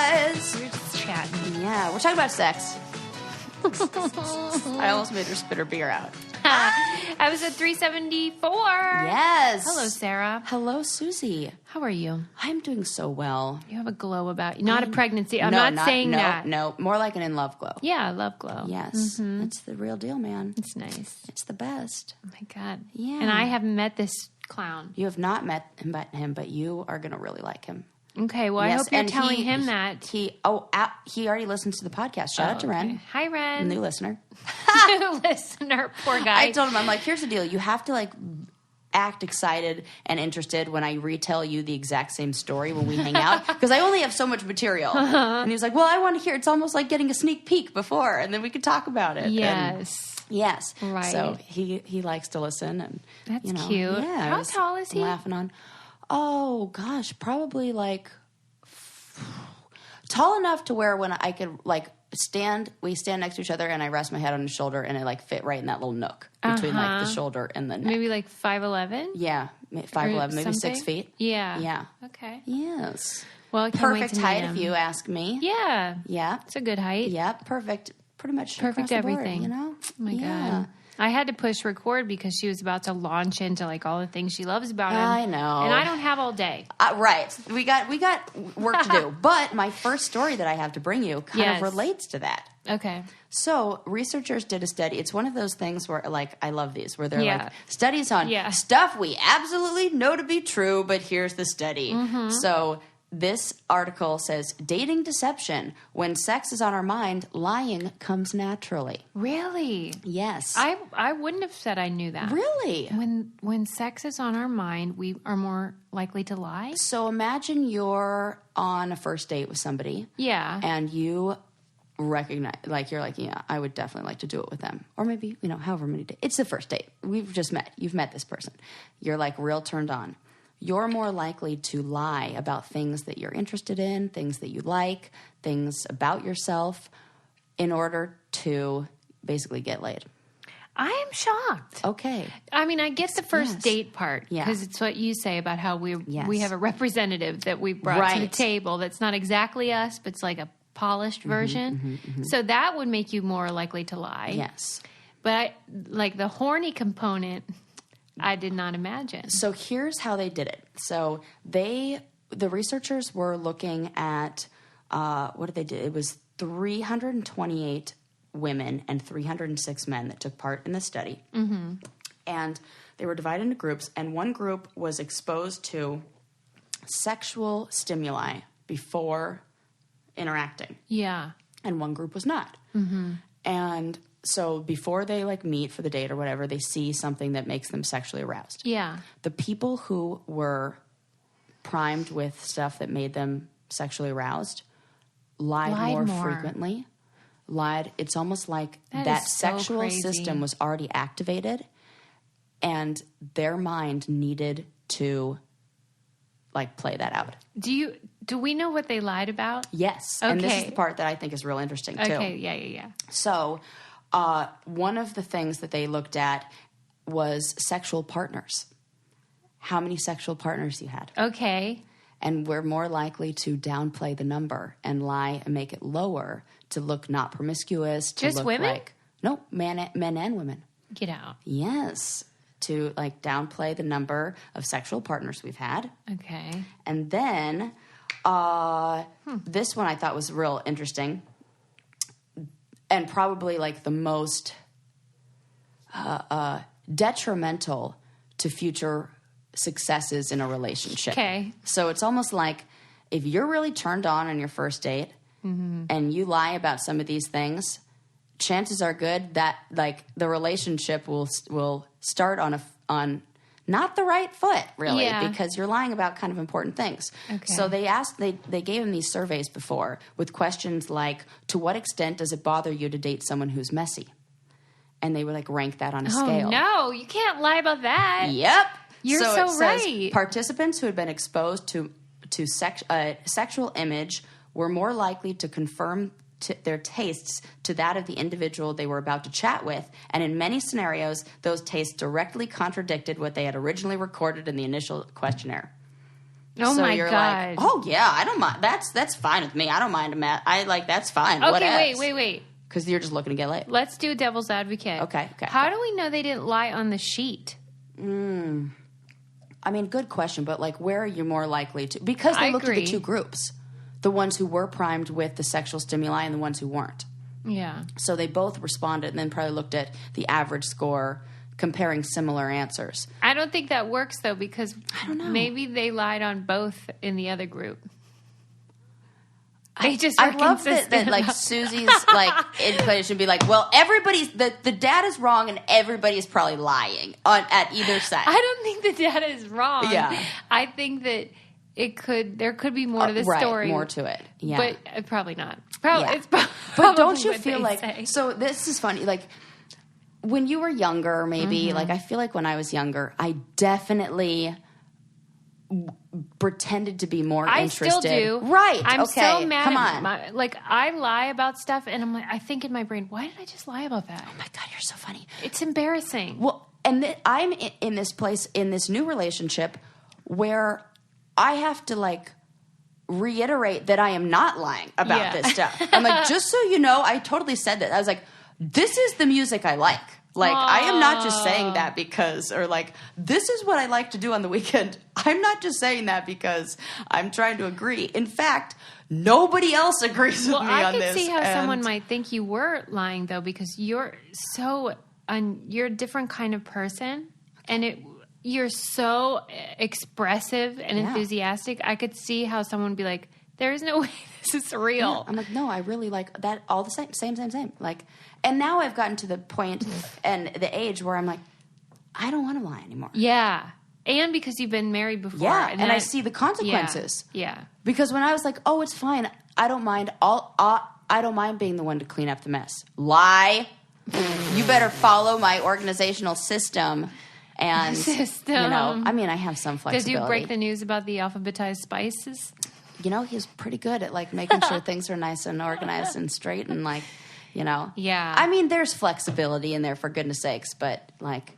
guys. We're just chatting. Yeah, we're talking about sex. I almost made her spit her beer out. Episode 374. Yes. Hello, Sarah. Hello, Susie. How are you? I'm doing so well. You have a glow about you. Not a pregnancy. I'm No, not saying that. No, more like an in-love glow. Yeah, love glow. Yes. It's the real deal, man. It's nice. It's the best. Oh, my God. Yeah. And I haven't met this clown. You have not met him, but you are going to really like him. Okay, well, I hope you're telling him that. He already listens to the podcast. Shout out to Ren. Hi, Ren. New listener. New listener. Poor guy. I told him, I'm like, here's the deal. You have to act excited and interested when I retell you the exact same story when we hang out, because I only have so much material. And he was like, well, I want to hear. It's almost like getting a sneak peek before, and then we could talk about it. Yes. Yes. Right. So he likes to listen, and That's cute. Yeah. How tall is he? Laughing on. Oh gosh, probably tall enough to where when I could we stand next to each other and I rest my head on his shoulder and it fit right in that little nook between the shoulder and the neck. Maybe 5'11"? Yeah, 5'11", maybe 6 feet. Yeah. Yeah. Okay. Yes. Well, I can't wait perfect to height meet him. if you ask me. Yeah. Yeah. It's a good height. Yeah, perfect. Pretty much Perfect across the board, everything. Oh my God. I had to push record because she was about to launch into all the things she loves about him. I know. And I don't have all day. Right. We got work to do. But my first story that I have to bring you kind of relates to that. Okay. So researchers did a study. It's one of those things where I love these, where they're studies on stuff we absolutely know to be true, but here's the study. Mm-hmm. So this article says, dating deception. When sex is on our mind, lying comes naturally. Really? Yes. I wouldn't have said I knew that. Really? When sex is on our mind, we are more likely to lie? So imagine you're on a first date with somebody. Yeah. And you recognize, you're yeah, I would definitely like to do it with them. Or maybe, however many days. It's the first date. We've just met. You've met this person. You're real turned on. You're more likely to lie about things that you're interested in, things that you like, things about yourself, in order to basically get laid. I am shocked. Okay. I mean, I get the first date part, because it's what you say about how we have a representative that we brought to the table that's not exactly us, but it's a polished version. So that would make you more likely to lie. Yes. But the horny component, I did not imagine. So here's how they did it. So the researchers were looking at, what did they do? It was 328 women and 306 men that took part in the study. Mm-hmm. And they were divided into groups, and one group was exposed to sexual stimuli before interacting. Yeah. And one group was not. Mm-hmm. And so before they meet for the date or whatever, they see something that makes them sexually aroused. Yeah. The people who were primed with stuff that made them sexually aroused lied more frequently. It's almost like that sexual system was already activated, and their mind needed to play that out. Do we know what they lied about? Yes. Okay. And this is the part that I think is real interesting too. Okay, yeah. So one of the things that they looked at was sexual partners. How many sexual partners you had. Okay. And we're more likely to downplay the number and lie and make it lower to look not promiscuous. To Just look women? No, men and women. Get out. Yes. To downplay the number of sexual partners we've had. Okay. And then this one I thought was real interesting. And probably the most detrimental to future successes in a relationship. Okay. So it's almost like if you're really turned on your first date and you lie about some of these things, chances are good that the relationship will start on not the right foot, really, because you're lying about kind of important things. Okay. So they gave them these surveys before with questions like, to what extent does it bother you to date someone who's messy? And they would rank that on a scale. No, you can't lie about that. Yep. You're so right. Participants who had been exposed to sexual image were more likely to confirm their tastes to that of the individual they were about to chat with, and in many scenarios, those tastes directly contradicted what they had originally recorded in the initial questionnaire. Oh so my you're God. like, oh yeah, I don't mind. That's fine with me. I don't mind a mat. That's fine. Okay, wait. Because you're just looking to get laid. Let's do a devil's advocate. Okay. How do we know they didn't lie on the sheet? I mean, good question, but like, where are you more likely to? Because they looked at the two groups, the ones who were primed with the sexual stimuli and the ones who weren't. Yeah. So they both responded, and then probably looked at the average score, comparing similar answers. I don't think that works though, because I don't know. Maybe they lied on both in the other group. They just I love that like Susie's like inclination should be like, well, everybody's the data's wrong and everybody's probably lying at either side. I don't think the data is wrong. Yeah. I think that there could be more to the story. More to it. Yeah. But probably not. It's but don't you feel like, so this is funny, like when you were younger, maybe, like I feel like when I was younger, I definitely pretended to be more interested. I still do. Right. I'm so mad. Come on. I lie about stuff, and I'm like, I think in my brain, why did I just lie about that? Oh my God, you're so funny. It's embarrassing. Well, and I'm in this place, in this new relationship, where I have to like reiterate that I am not lying about this stuff. I'm like, just so you know, I totally said that. I was like, this is the music I like. Like, I am not just saying that because, or like, this is what I like to do on the weekend. I'm not just saying that because I'm trying to agree. In fact, nobody else agrees with me on this. I could see how someone might think you were lying, though, because you're you're a different kind of person, and you're so expressive and enthusiastic. I could see how someone would be like, there is no way this is real. Yeah, I'm like, no, I really like that all the same. Like, and now I've gotten to the point and the age where I'm like, I don't want to lie anymore. Yeah. And because you've been married before. Yeah, and I see the consequences. Yeah. Because when I was like, oh, it's fine. I don't mind. I don't mind being the one to clean up the mess. Lie. You better follow my organizational system. And, you know, I mean, I have some flexibility. Did you break the news about the alphabetized spices? You know, he's pretty good at, like, making sure things are nice and organized and straight and, like, you know. Yeah. I mean, there's flexibility in there, for goodness sakes, but, like,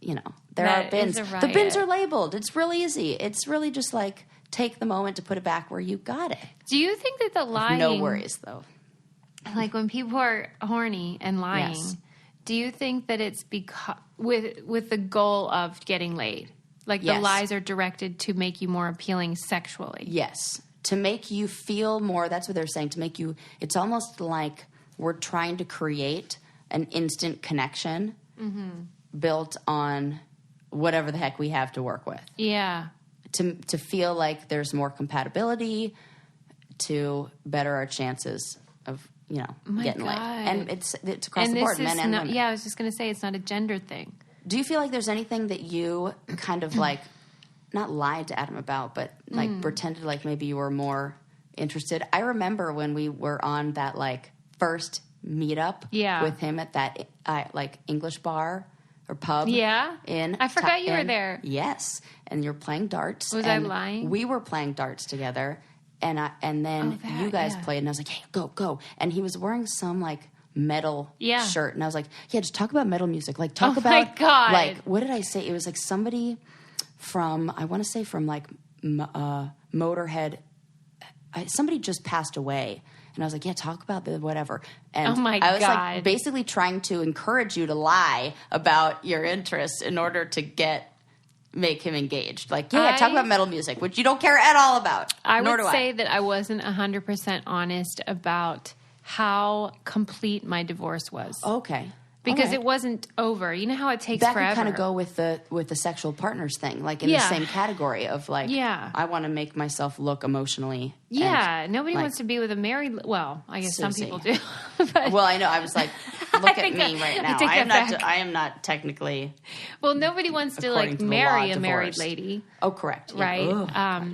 you know, there are bins. The bins are labeled. It's really easy. It's really just, like, take the moment to put it back where you got it. Do you think that the lying... No worries, though. Like, when people are horny and lying, do you think that it's because with the goal of getting laid? Like, the lies are directed to make you more appealing sexually. Yes. To make you feel more, that's what they're saying, to make you, it's almost like we're trying to create an instant connection built on whatever the heck we have to work with. Yeah. To feel like there's more compatibility, to better our chances of, you know, getting laid. And it's across the board, men and women. Yeah, I was just going to say, it's not a gender thing. Do you feel like there's anything that you kind of like, not lied to Adam about, but like pretended like maybe you were more interested? I remember when we were on that like first meetup with him at that like English bar or pub. Yeah. I forgot you were there. Yes. And you're playing darts. Was I lying? We were playing darts together. And then you guys played, and I was like, hey, go. And he was wearing some like metal shirt, and I was like, just talk about metal music, like talk about my God. Like, what did I say? It was like somebody from, I want to say from like Motorhead. Somebody just passed away, and I was like, talk about the whatever. And I was like basically trying to encourage you to lie about your interests in order to make him engaged. Like, talk about metal music, which you don't care at all about. I would say that I wasn't 100% honest about how complete my divorce was. Okay. Because it wasn't over. You know how it takes forever? That could kind of go with the sexual partners thing, like in the same category of like, I want to make myself look emotionally. Yeah, nobody wants to be with a married... Well, I guess some people do. Well, I know. I was like, look at me right now. I am not technically... Well, nobody wants to like marry a married lady. Oh, correct. Right?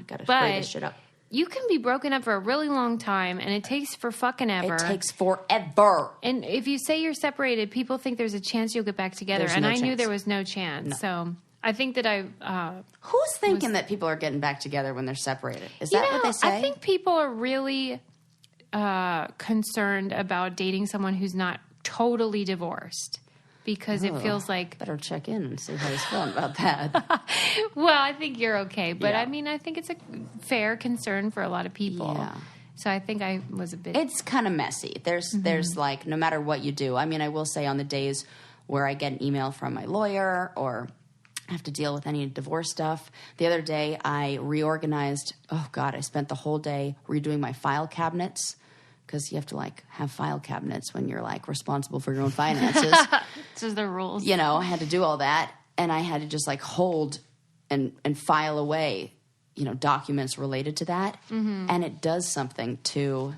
Gotta spray this shit up. You can be broken up for a really long time, and it takes for fucking ever. It takes forever. And if you say you're separated, people think there's a chance you'll get back together. I knew there was no chance. No. So I think that who's thinking that people are getting back together when they're separated? Is that what they say? I think people are really concerned about dating someone who's not totally divorced. because it feels like... Better check in and see how he's feeling about that. Well, I think you're okay. But, I mean, I think it's a fair concern for a lot of people. Yeah. So I think I was a bit... It's kind of messy. There's like, no matter what you do. I mean, I will say on the days where I get an email from my lawyer or I have to deal with any divorce stuff. The other day I reorganized... Oh, God, I spent the whole day redoing my file cabinets. Because you have to, like, have file cabinets when you're, like, responsible for your own finances. This is the rules. You know, I had to do all that. And I had to just, like, hold and file away, you know, documents related to that. Mm-hmm. And it does something to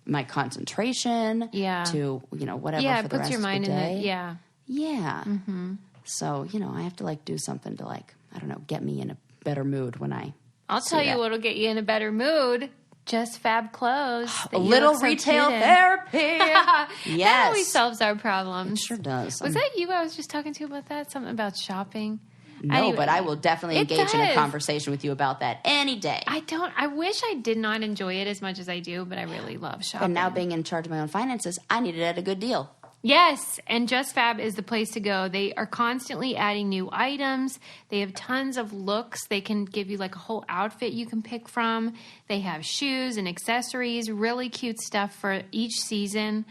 my concentration. Yeah. To, you know, whatever for the rest of the day. Yeah, it puts your mind in it. Yeah. Yeah. Mm-hmm. So, you know, I have to, like, do something to, like, I don't know, get me in a better mood when I I'll tell you what'll get you in a better mood. Just Fab clothes. A little retail therapy. Yes. That always solves our problems. It sure does. Was that you I was just talking to about that? Something about shopping? No, anyway, but I will definitely engage in a conversation with you about that any day. I wish I did not enjoy it as much as I do, but I really love shopping. And now being in charge of my own finances, I need it at a good deal. Yes, and Just Fab is the place to go. They are constantly adding new items. They have tons of looks. They can give you like a whole outfit you can pick from. They have shoes and accessories, really cute stuff for each season.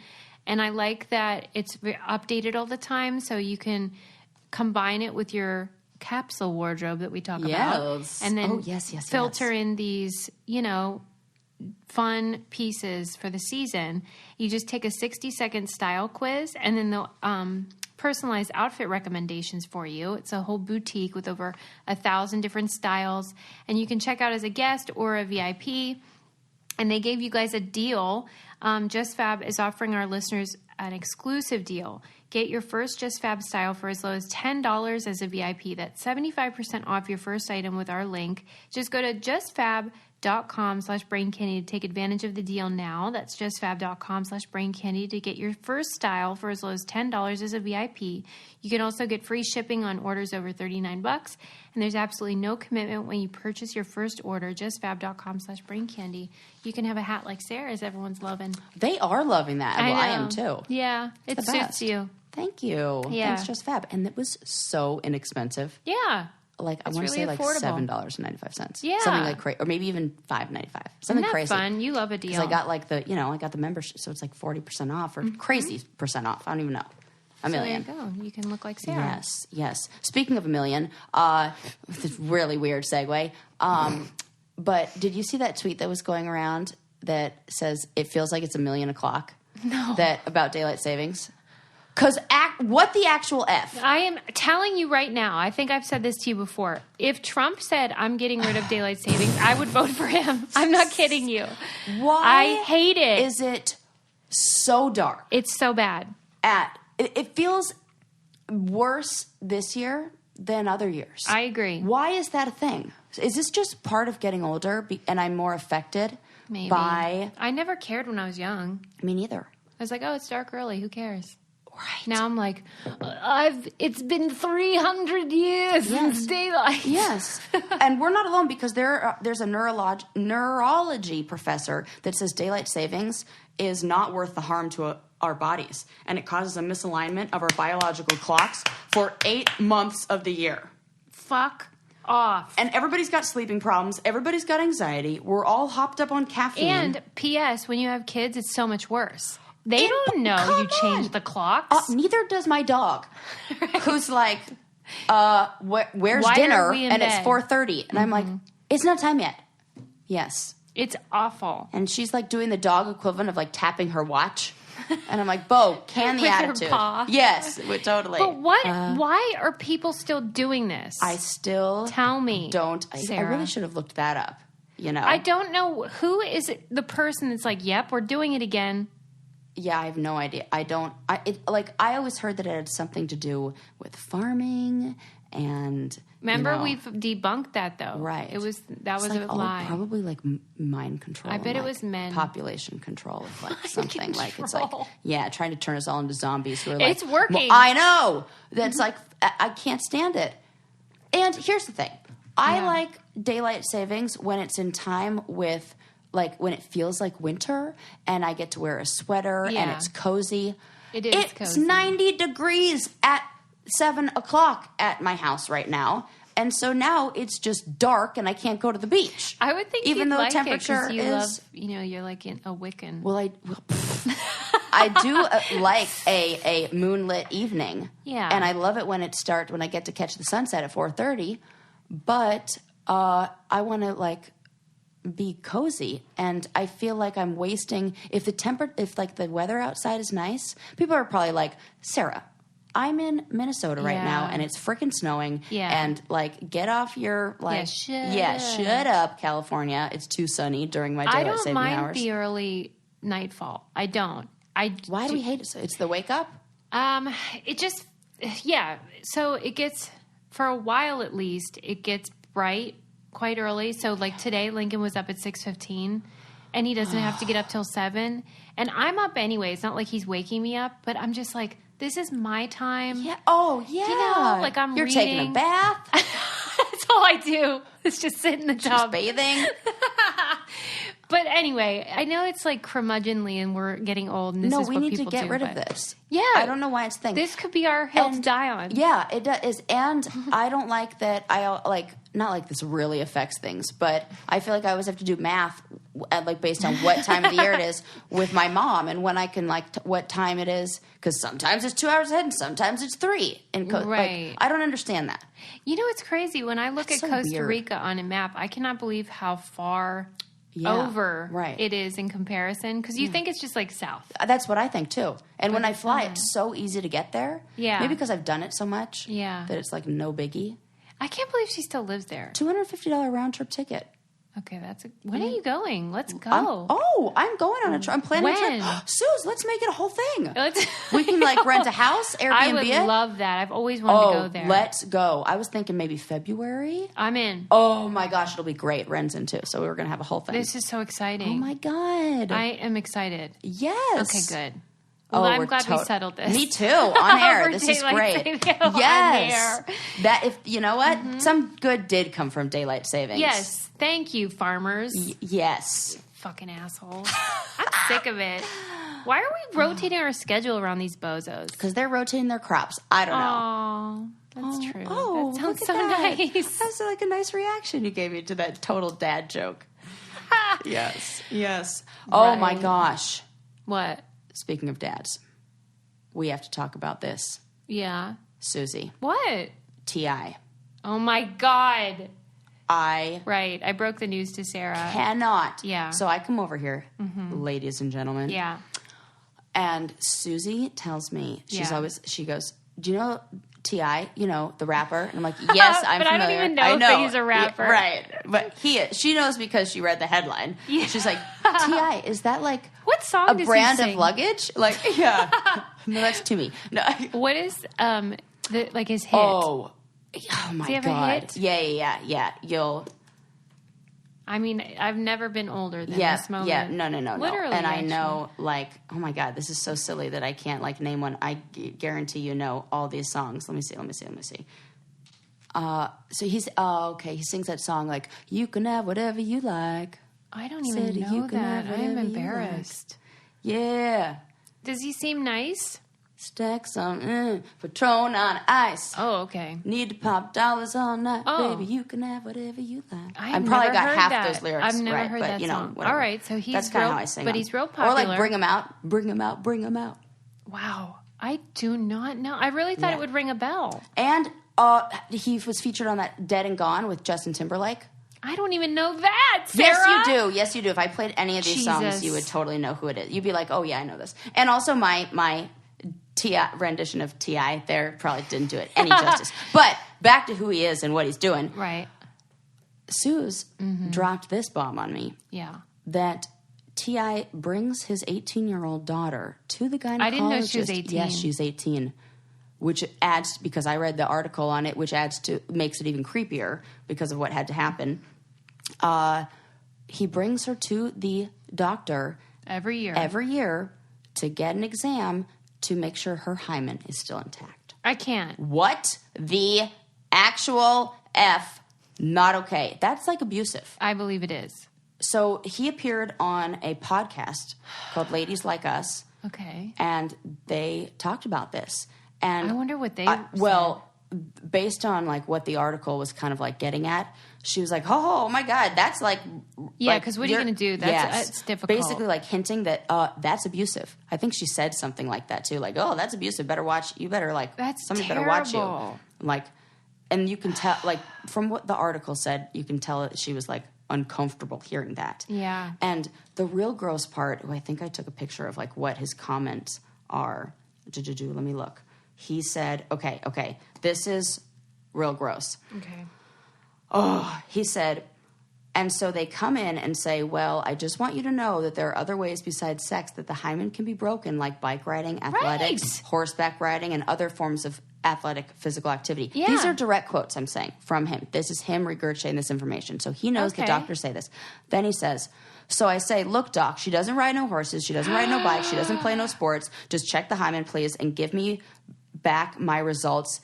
And I like that it's updated all the time, so you can combine it with your capsule wardrobe that we talk about. And then filter in these, you know, fun pieces for the season. You just take a 60-second style quiz, and then they'll personalized outfit recommendations for you. It's a whole boutique with over 1,000 different styles, and you can check out as a guest or a VIP. And they gave you guys a deal. Just Fab is offering our listeners an exclusive deal. Get your first Just Fab style for as low as $10 as a VIP. That's 75% off your first item with our link. Just go to justfab.com/braincandy to take advantage of the deal now. That's justfab.com/braincandy to get your first style for as low as $10 as a VIP. You can also get free shipping on orders over $39. And there's absolutely no commitment when you purchase your first order. Justfab.com/braincandy. You can have a hat like Sarah's everyone's loving. They are loving that. I am too. Yeah, it suits you. Thank you. Yeah. Thanks, Just Fab. And it was so inexpensive. Yeah. Like, I want to say like $7.95. Yeah. Something like crazy. Or maybe even $5.95. Something crazy. Fun. You love a deal. Because I got like the membership. So it's like 40% off or crazy percent off. I don't even know. $1 million. There you go. You can look like Sarah. Yes. Speaking of $1 million, it's a really weird segue. But did you see that tweet that was going around that says it feels like it's 1,000,000 o'clock? No. About daylight savings? Because what the actual F? I am telling you right now, I think I've said this to you before. If Trump said, I'm getting rid of daylight savings, I would vote for him. I'm not kidding you. Why? I hate it. Is it so dark? It's so bad. It feels worse this year than other years. I agree. Why is that a thing? Is this just part of getting older and I'm more affected by... I never cared when I was young. Me neither. I was like, oh, it's dark early. Who cares? Right. Now I'm like, it's been 300 years since daylight. Yes. And we're not alone because there's a neurology professor that says daylight savings is not worth the harm to our bodies. And it causes a misalignment of our biological clocks for 8 months of the year. Fuck off. And everybody's got sleeping problems. Everybody's got anxiety. We're all hopped up on caffeine. And P.S., when you have kids, it's so much worse. They don't know you changed the clocks. Neither does my dog, who's like, where's dinner? And it's 4:30. And I'm like, it's not time yet. Yes. It's awful. And she's like doing the dog equivalent of like tapping her watch. And I'm like, Bo, can the attitude. Her paw. Yes, totally. But why are people still doing this? I still tell me. Sarah. I really should have looked that up. You know, I don't know who is the person that's like, yep, we're doing it again. Yeah, I have no idea. I always heard that it had something to do with farming and... Remember, we've debunked that, though. Right. That was a lie. Probably like mind control. I bet it was men. Population control of like something. Like it's like, trying to turn us all into zombies who are like... It's working. Well, I know. That's like, I can't stand it. And here's the thing. I like daylight savings when it's in time with... Like when it feels like winter and I get to wear a sweater and it's cozy. It is It's cozy. 90 degrees at 7 o'clock at my house right now. And so now it's just dark and I can't go to the beach. I would think even you'd though like temperature it you is, love, you're like a Wiccan. Well, I do like a moonlit evening. Yeah. And I love it when I get to catch the sunset at 4:30. But I want to be cozy, and I feel like I'm wasting. If the weather outside is nice, people are probably like, Sarah, I'm in Minnesota right now, and it's freaking snowing. Yeah. And get off your shut up, California. It's too sunny during my daylight saving hours. I don't mind the early nightfall. I don't. Why do we hate it? So it's the wake up. It just So it gets, for a while at least, it gets bright quite early. So today, Lincoln was up at 6:15, and he doesn't have to get up till 7. And I'm up anyway. It's not like he's waking me up, but I'm just like, this is my time. Yeah. Oh, yeah. I'm You're reading. taking a bath. That's all I do. Is just sit in the tub. Just bathing. But anyway, I know it's curmudgeonly and we're getting old and this is what people do. No, we need to get rid of this. Yeah. I don't know why it's a thing. This could be our hill to die on. Yeah, it is. And I don't like that. Not like this really affects things, but I feel like I always have to do math based on what time of the year it is with my mom and when I can what time it is, because sometimes it's 2 hours ahead and sometimes it's 3. And right. I don't understand that. It's crazy. When I look at Costa Rica on a map, I cannot believe how far over it is in comparison, because you think it's just south. That's what I think too. And when I fly, it's so easy to get there. Yeah. Maybe because I've done it so much. Yeah. That it's no biggie. I can't believe she still lives there. $250 round trip ticket. Okay, when are you going? Let's go. I'm going on a trip. I'm planning a trip. Suze, let's make it a whole thing. We can rent a house, Airbnb I would love that. I've always wanted to go there. Let's go. I was thinking maybe February. I'm in. Oh my gosh, it'll be great. Ren's in too, so we were going to have a whole thing. This is so exciting. Oh my God. I am excited. Yes. Okay, good. Well, I'm glad we settled this. Me too. On air. This is great. Yes. That if you know what, some good did come from daylight savings. Yes. Thank you, farmers. Yes. Fucking assholes. I'm sick of it. Why are we rotating our schedule around these bozos? Because they're rotating their crops. I don't know. That's true. Oh, that sounds so that. nice. That's a nice reaction you gave me to that total dad joke. Yes. Yes. Oh Right. my gosh. What? Speaking of dads, we have to talk about this. Yeah. Susie. What? T.I. Oh my God. Right. I broke the news to Sarah. Cannot. Yeah. So I come over here, ladies and gentlemen. Yeah. And Susie tells me, she goes, do you know T.I., the rapper? And I'm like, yes, I'm but familiar. I don't even know if he's a rapper. Yeah, right. But she knows because she read the headline. Yeah. She's like, T.I., is that what song a does brand he sing? of luggage? Yeah. No, that's to me. No. What is his hit? Oh my Does he have God. a hit? Yeah. I mean, I've never been older than this moment. Yeah, no. Literally, and I actually. know, oh my God, this is so silly that I can't, name one. I guarantee you know all these songs. Let me see. So he sings that song, you can have whatever you like. I don't even know that. I'm embarrassed. Yeah. Does he seem nice? Stack some Patron on ice. Oh, okay. Need to pop dollars all night, baby. You can have whatever you like. I've probably got half those lyrics. I've never heard but, that song. Whatever. All right, so that's kind of how I sing. But he's real popular. Or bring him out. Wow, I do not know. I really thought it would ring a bell. And he was featured on that Dead and Gone with Justin Timberlake. I don't even know that, Sarah. Yes, you do. If I played any of these songs, you would totally know who it is. You'd be like, oh yeah, I know this. And also my T.I. rendition of T.I. there probably didn't do it any justice. But back to who he is and what he's doing. Right. Suze dropped this bomb on me. Yeah. That T.I. brings his 18-year-old daughter to the gynecologist. I didn't know she was 18. Yes, she's 18. Which adds, because I read the article on it, makes it even creepier because of what had to happen. He brings her to the doctor every year to get an exam to make sure her hymen is still intact. I can't. What the actual F? Not okay. That's abusive. I believe it is. So he appeared on a podcast called Ladies Like Us Okay. And they talked about this. And I wonder what they said. Well, based on like what the article was kind of like getting at, she was like, oh my God, that's like... Yeah, because what are you going to do? That's difficult. Basically like hinting that that's abusive. I think she said something like that too. Like, oh, that's abusive. You better like... Somebody terrible. better watch you. Like, and you can tell, like, from what the article said, you can tell that she was like uncomfortable hearing that. Yeah. And the real gross part, I think I took a picture of like what his comments are. Let me look. He said, okay, this is real gross. Okay. Oh, he said, and so they come in and say, well, I just want you to know that there are other ways besides sex that the hymen can be broken, like bike riding, athletics, horseback riding, and other forms of athletic physical activity. Yeah. These are direct quotes I'm saying from him. This is him regurgitating this information. So he knows the doctors say this. Then he says, so I say, look, doc, she doesn't ride no horses. She doesn't ride no bikes. She doesn't play no sports. Just check the hymen, please, and give me back my results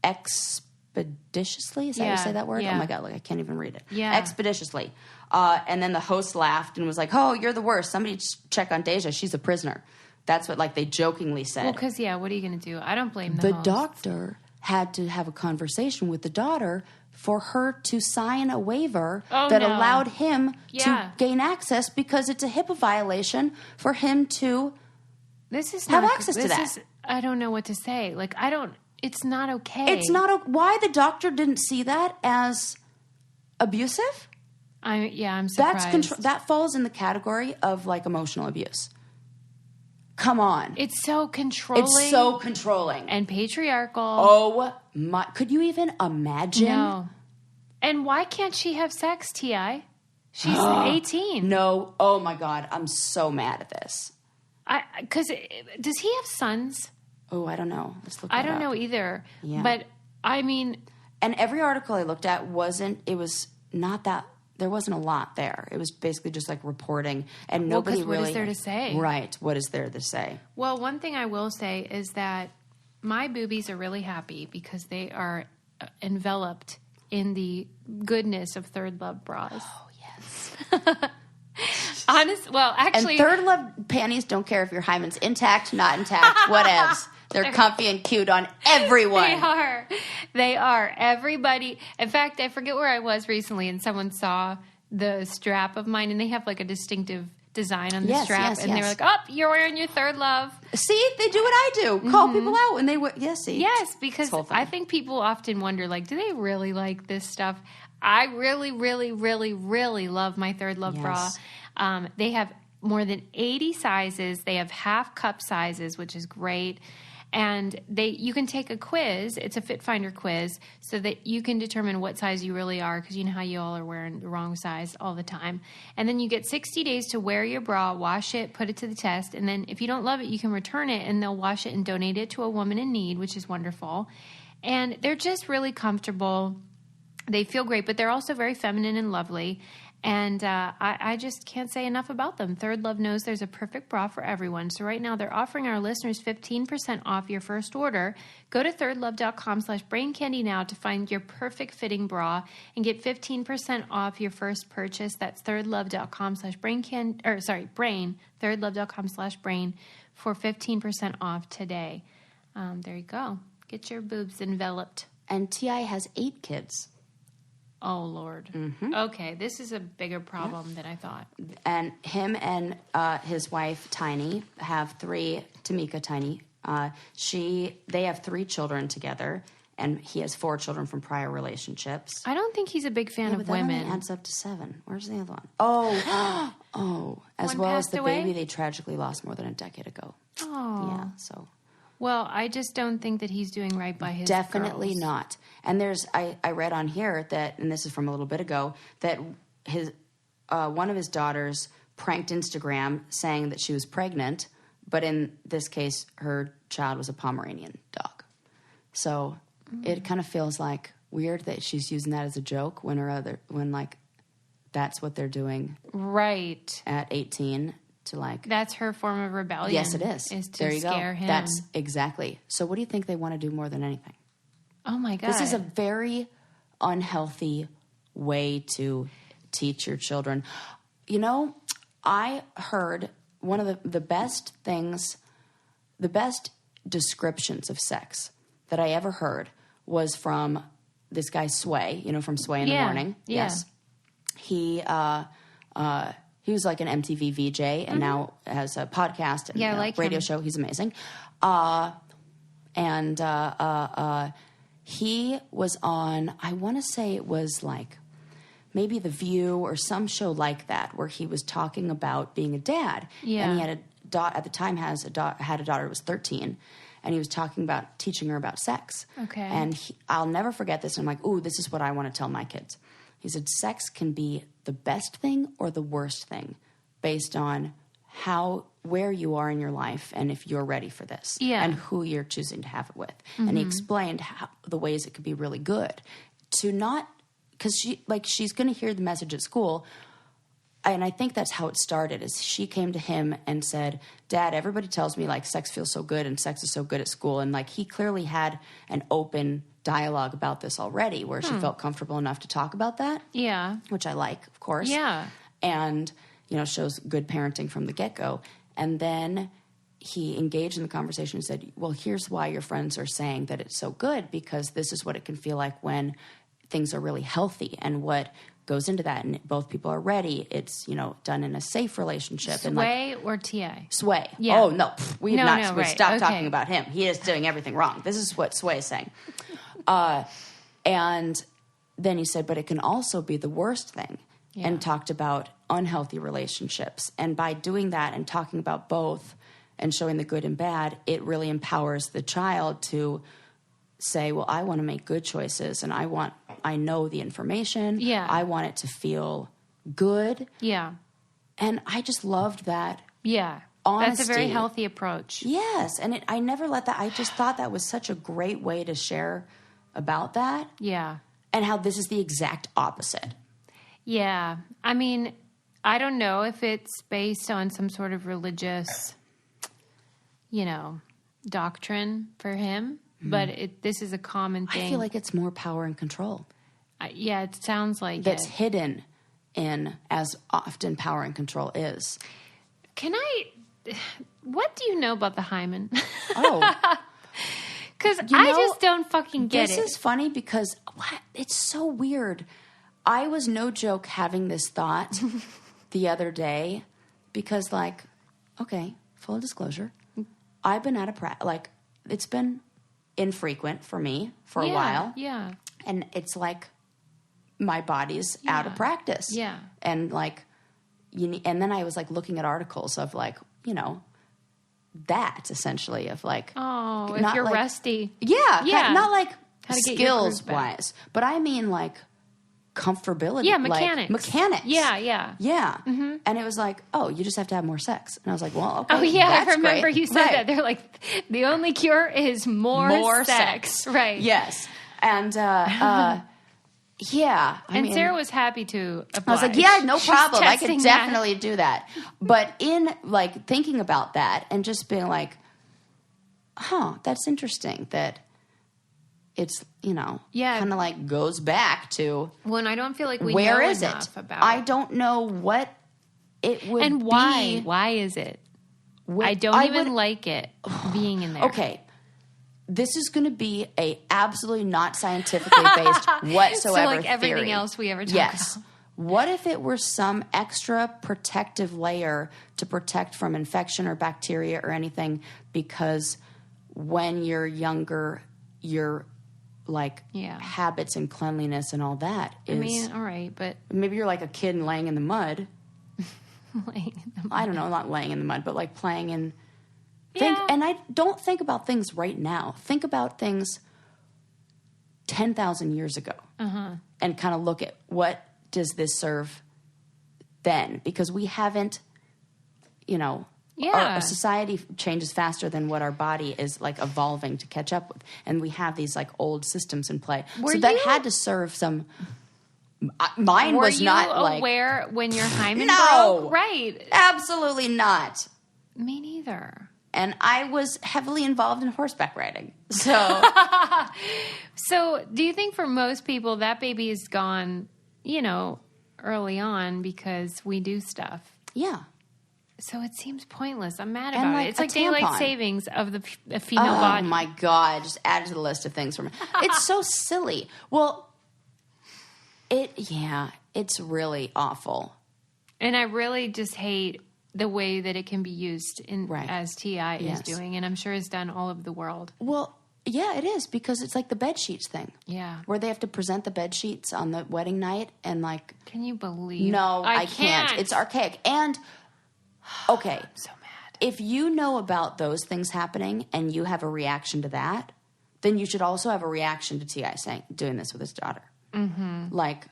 expeditiously. Is that how you say that word? Yeah. Oh my God, I can't even read it. Yeah. Expeditiously. And then the host laughed and was like, oh, you're the worst. Somebody check on Deja. She's a prisoner. That's what they jokingly said. Well, because, what are you going to do? I don't blame the host. doctor had to have a conversation with the daughter for her to sign a waiver allowed him to gain access because it's a HIPAA violation for him to have access to that. I don't know what to say. Like, it's not okay. It's not why the doctor didn't see that as abusive? I'm surprised. That falls in the category of like emotional abuse. Come on. It's so controlling. And patriarchal. Oh my, could you even imagine? No. And why can't she have sex, T.I.? She's 18. No. Oh my God. I'm so mad at this. Because does he have sons? Oh, I don't know. Let's look. I don't know either. Yeah. But I mean, and every article I looked at there wasn't a lot there. It was basically just like reporting, and nobody really. What is there to say? Right. What is there to say? Well, one thing I will say is that my boobies are really happy because they are enveloped in the goodness of Third Love bras. Oh yes. Actually, and Third Love panties don't care if your hymen's intact, not intact, whatevs. They're comfy and cute on everyone. They are. Everybody. In fact, I forget where I was recently, and someone saw the strap of mine, and they have like a distinctive design on the strap, and they were like, "Oh, you're wearing your Third Love." See, they do what I do. Call people out when they wear. See. Yes, because I think people often wonder, like, do they really like this stuff? I really, really, really, really love my Third Love bra. They have more than 80 sizes. They have half cup sizes, which is great. And you can take a quiz. It's a Fit Finder quiz so that you can determine what size you really are, because you know how you all are wearing the wrong size all the time. And then you get 60 days to wear your bra, wash it, put it to the test. And then if you don't love it, you can return it, and they'll wash it and donate it to a woman in need, which is wonderful. And they're just really comfortable. They feel great, but they're also very feminine and lovely. And I just can't say enough about them. Third Love knows there's a perfect bra for everyone. So right now they're offering our listeners 15% off your first order. Go to thirdlove.com/braincandy now to find your perfect fitting bra and get 15% off your first purchase. That's thirdlove.com/brain, thirdlove.com/brain for 15% off today. There you go. Get your boobs enveloped. And T.I. has 8 kids. Oh, Lord. Mm-hmm. Okay, this is a bigger problem than I thought. And him and his wife, Tiny, have 3, Tamika Tiny. They have 3 children together, and he has 4 children from prior relationships. I don't think he's a big fan of women. That only adds up to 7. Where's the other one? Oh. As well as the baby they tragically lost more than a decade ago. Oh. Yeah, so... Well, I just don't think that he's doing right by his Definitely girls. not. And I read on here that, and this is from a little bit ago, that one of his daughters pranked Instagram saying that she was pregnant, but in this case, her child was a Pomeranian dog. So it kind of feels like weird that she's using that as a joke when that's what they're doing. Right. At 18. That's her form of rebellion. Yes, it is. Is to there you scare go. him. That's exactly. So what do you think they want to do more than anything? Oh my God. This is a very unhealthy way to teach your children. You know, I heard one of the best things, the best descriptions of sex that I ever heard was from this guy Sway, from Sway in the Morning. Yeah. Yes. He was like an MTV VJ and now has a podcast and I like radio him. show. He's amazing. He was on, I want to say it was like maybe The View or some show like that, where he was talking about being a dad. Yeah. And he had at the time had a daughter who was 13, and he was talking about teaching her about sex. Okay. And I'll never forget this. And I'm like, ooh, this is what I want to tell my kids. He said, sex can be the best thing or the worst thing based on where you are in your life and if you're ready for this and who you're choosing to have it with. Mm-hmm. And he explained the ways it could be really good to not, because she's going to hear the message at school. And I think that's how it started, is she came to him and said, Dad, everybody tells me like sex feels so good and sex is so good at school. And like he clearly had an open dialogue about this already where she felt comfortable enough to talk about that. Yeah. Which I like, of course. Yeah. And, shows good parenting from the get-go. And then he engaged in the conversation and said, well, here's why your friends are saying that it's so good, because this is what it can feel like when things are really healthy and what goes into that. And both people are ready. It's, done in a safe relationship. Sway or TA? Sway. Yeah. Oh, no. We've stopped okay. talking about him. He is doing everything wrong. This is what Sway is saying. And then he said, but it can also be the worst thing. Yeah. And talked about unhealthy relationships. And by doing that and talking about both and showing the good and bad, it really empowers the child to say, well, I want to make good choices and I know the information. Yeah. I want it to feel good. Yeah. And I just loved that. Yeah. Honesty. That's a very healthy approach. Yes. And I never let that, I just thought that was such a great way to share about that. Yeah. And how this is the exact opposite. Yeah. I mean, I don't know if it's based on some sort of religious, doctrine for him, but this is a common thing. I feel like it's more power and control. Yeah, it sounds like that's hidden in as often power and control is. What do you know about the hymen? Oh. Because I just don't fucking get it. This is funny because it's so weird. I was, no joke, having this thought the other day because, okay, full disclosure, I've been out of it's been infrequent for me for a while. Yeah. And it's like my body's out of practice. Yeah. And and then I was looking at articles of that essentially of if you're rusty. Yeah. Yeah. Not skills wise, but I mean comfortability. Yeah, mechanics. Mechanics. Yeah, yeah. Yeah. Mm-hmm. And it was you just have to have more sex. And I was like, well, okay. Oh, yeah, that's I remember great. you said that. They're like, the only cure is more sex. Right. Yes. And, yeah. I mean, Sarah was happy to oblige. I was like, yeah, no problem. I could definitely do that. But in, thinking about that and just being that's interesting that it's, kind of goes back to when I don't feel like we where know is enough it? about I don't know what it would and why. be. Why is it? I don't even like it being in there. Okay. This is going to be a absolutely not scientifically based whatsoever so everything theory. Else we ever talk about. What if it were some extra protective layer to protect from infection or bacteria or anything? Because when you're younger, your habits and cleanliness and all that is. I mean, all right, but maybe you're like a kid and laying in the mud. Laying in the mud. I don't know, not laying in the mud, but playing in. Yeah. And I don't think about things right now. Think about things 10,000 years ago, and kind of look at what does this serve then? Because we haven't, our society changes faster than what our body is evolving to catch up with, and we have these old systems in play. That had to serve some. Mine was not Were you aware when your hymen no, broke? Right? Absolutely not. Me neither. And I was heavily involved in horseback riding. So, so do you think for most people that baby is gone, early on because we do stuff? Yeah. So it seems pointless. I'm mad about it. It's like daylight savings of the female body. Oh, my God. Just add it to the list of things for me. It's so silly. Well, it's really awful. And I really just hate the way that it can be used as T.I. is doing. And I'm sure it's done all over the world. Well, yeah, it is. Because it's like the bed sheets thing. Yeah. Where they have to present the bed sheets on the wedding night. And like... Can you believe? No, I can't. It's archaic. And... Okay. I'm so mad. If you know about those things happening and you have a reaction to that, then you should also have a reaction to T.I. doing this with his daughter. Mm-hmm. Like,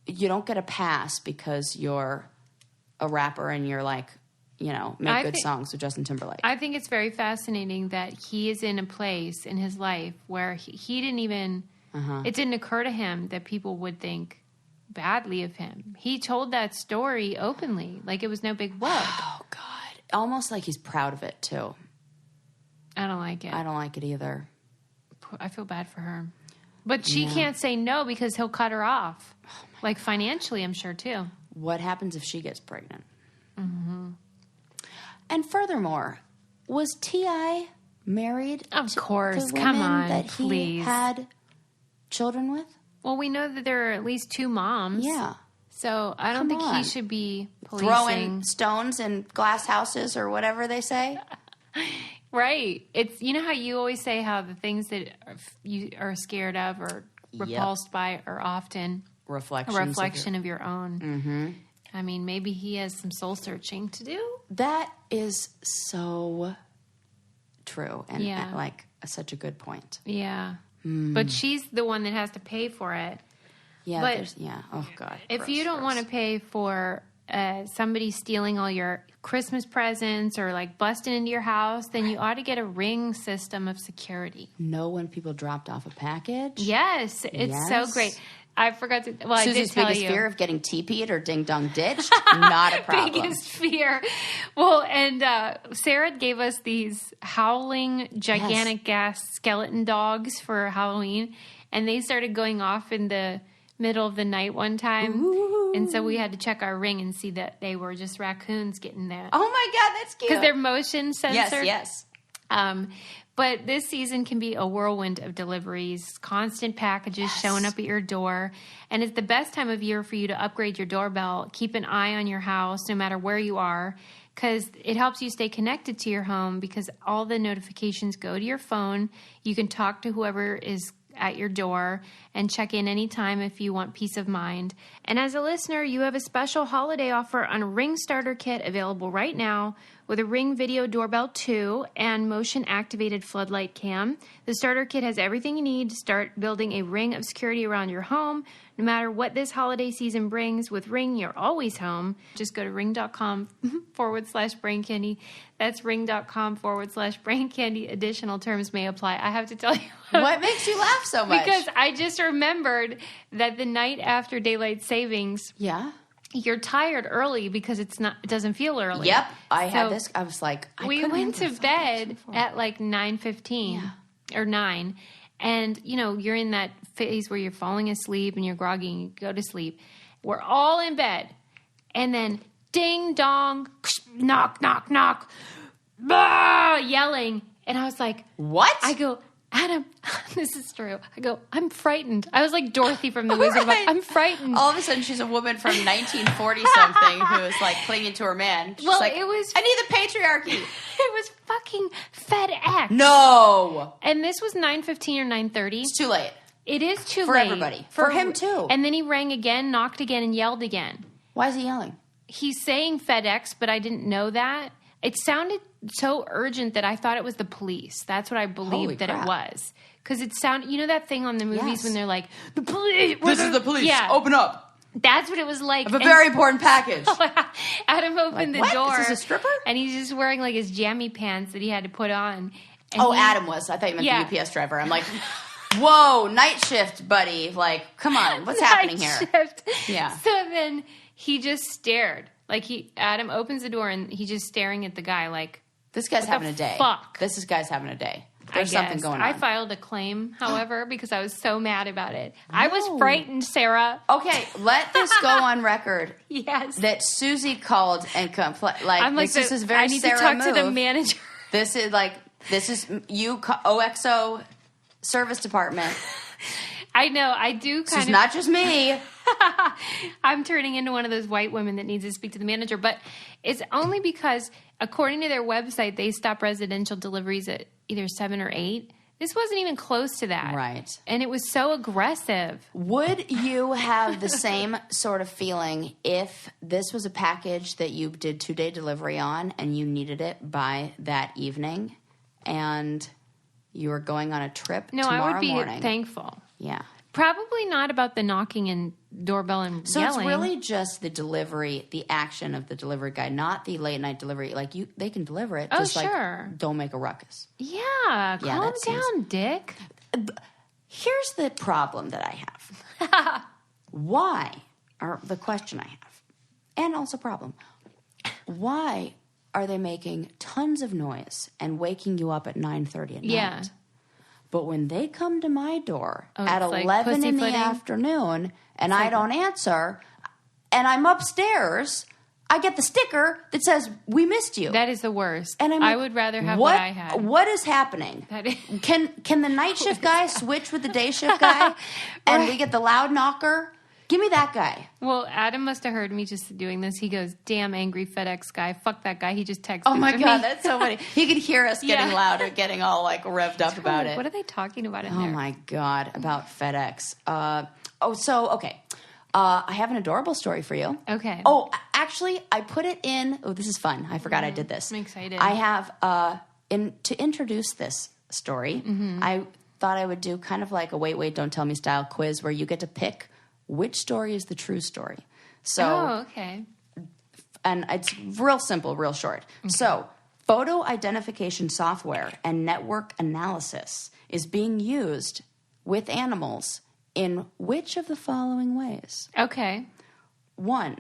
you don't get a pass because you're a rapper and you're like, make good songs with Justin Timberlake. I think it's very fascinating that he is in a place in his life where he didn't even, it didn't occur to him that people would think badly of him. He told that story openly, like it was no big whoop. Oh, God. Almost like he's proud of it, too. I don't like it. I don't like it either. I feel bad for her. But she can't say no because he'll cut her off. Like financially, I'm sure, too. What happens if she gets pregnant? Mm-hmm. And furthermore, was T.I. married to women come on, that he had children with? Well, we know that there are at least 2 moms. Yeah. So I don't think he should be policing. Throwing stones in glass houses or whatever they say. Right. It's, you know how you always say how the things that you are scared of or repulsed by are often a reflection of your own. Mm-hmm. I mean, maybe he has some soul searching to do. That is so true. And like such a good point. Yeah. But she's the one that has to pay for it. Yeah. But oh, God. If you don't want to pay for somebody stealing all your Christmas presents or like busting into your house, then you ought to get a ring system of security. Know when people dropped off a package? It's so great. I forgot to. Well, Susie's I did tell biggest you. fear of getting TP'd or ding dong ditched? Not a problem. Biggest fear. Well, and Sarah gave us these howling, gigantic gas skeleton dogs for Halloween, and they started going off in the middle of the night one time. Ooh. And so we had to check our ring and see that they were just raccoons getting that. Oh my God, that's cute. Because they're motion censored. Yes. But this season can be a whirlwind of deliveries, constant packages showing up at your door. And it's the best time of year for you to upgrade your doorbell. Keep an eye on your house no matter where you are, because it helps you stay connected to your home because all the notifications go to your phone. You can talk to whoever is at your door and check in anytime if you want peace of mind. And as a listener, you have a special holiday offer on a Ring Starter Kit available right now with a Ring Video Doorbell 2 and motion-activated floodlight cam. The starter kit has everything you need to start building a ring of security around your home. No matter what this holiday season brings, with Ring, you're always home. Just go to ring.com/brain candy. That's ring.com/brain candy. Additional terms may apply. I have to tell you. What makes you laugh so much? Because I just remembered that the night after daylight savings, you're tired early because it doesn't feel early. Yep. I was like, we went to bed at like 9:15 or 9. And, you're in that phase where you're falling asleep and you're groggy and you go to sleep. We're all in bed. And then ding dong, knock, knock, knock, bah, yelling. And I was like, what? I go, Adam, this is true. I go, I'm frightened. I was like Dorothy from The Wizard of Oz. I'm frightened. All of a sudden, she's a woman from 1940-something who is like clinging to her man. She's like, it was... I need the patriarchy. It was fucking FedEx. No. And this was 9:15 or 9:30. It's too late. It is too late. For everybody. For him, too. And then he rang again, knocked again, and yelled again. Why is he yelling? He's saying FedEx, but I didn't know that. It sounded so urgent that I thought it was the police. That's what I believed that it was. Because it sounded, that thing on the movies when they're like, the police. This is the police. Yeah. Open up. That's what it was like. I have a very important package. Adam opened the door. Is this a stripper? And he's just wearing like his jammy pants that he had to put on. And Adam was. I thought you meant the UPS driver. I'm like, whoa, night shift, buddy. Like, come on. What's happening here? Shift. Yeah. So then he just stared. Like Adam opens the door and he's just staring at the guy like, this guy's having a day. Fuck. This guy's having a day. There's something going on. I filed a claim, however, because I was so mad about it. No. I was frightened, Sarah. Okay, let this go on record. Yes. That Susie called and complained. I'm like, this is very I need Sarah to talk move. to the manager. This is you, OXO service department. I know. I do kind of. It's not just me. I'm turning into one of those white women that needs to speak to the manager. But it's only because, according to their website, they stop residential deliveries at either 7 or 8. This wasn't even close to that. Right. And it was so aggressive. Would you have the same sort of feeling if this was a package that you did 2-day delivery on and you needed it by that evening and you were going on a trip tomorrow morning? No, I would be thankful. Yeah. Probably not about the knocking and doorbell and so yelling. So it's really just the delivery, the action of the delivery guy, not the late night delivery. Like they can deliver it. Just sure. Don't make a ruckus. Yeah, calm down, Dick. Here's the problem that I have. Why, or the question I have, and also problem, why are they making tons of noise and waking you up at 9:30 at night? But when they come to my door at 11 in the afternoon and I don't answer and I'm upstairs, I get the sticker that says, "We missed you." That is the worst. And I would rather have what I had. What is happening? Can the night shift guy switch with the day shift guy and we get the loud knocker? Give me that guy. Well, Adam must have heard me just doing this. He goes, "Damn angry FedEx guy. Fuck that guy." He just texted me. Oh my God, that's so funny. He could hear us getting louder, getting all revved up about it. What are they talking about in there? Oh my God, about FedEx. Okay. I have an adorable story for you. Okay. Oh, actually, I put it in. Oh, this is fun. I forgot I did this. I'm excited. I have, to introduce this story, I thought I would do kind of like a wait, don't tell me style quiz where you get to pick which story is the true story. So, okay. And it's real simple, real short. Okay. So, photo identification software and network analysis is being used with animals in which of the following ways? Okay. 1,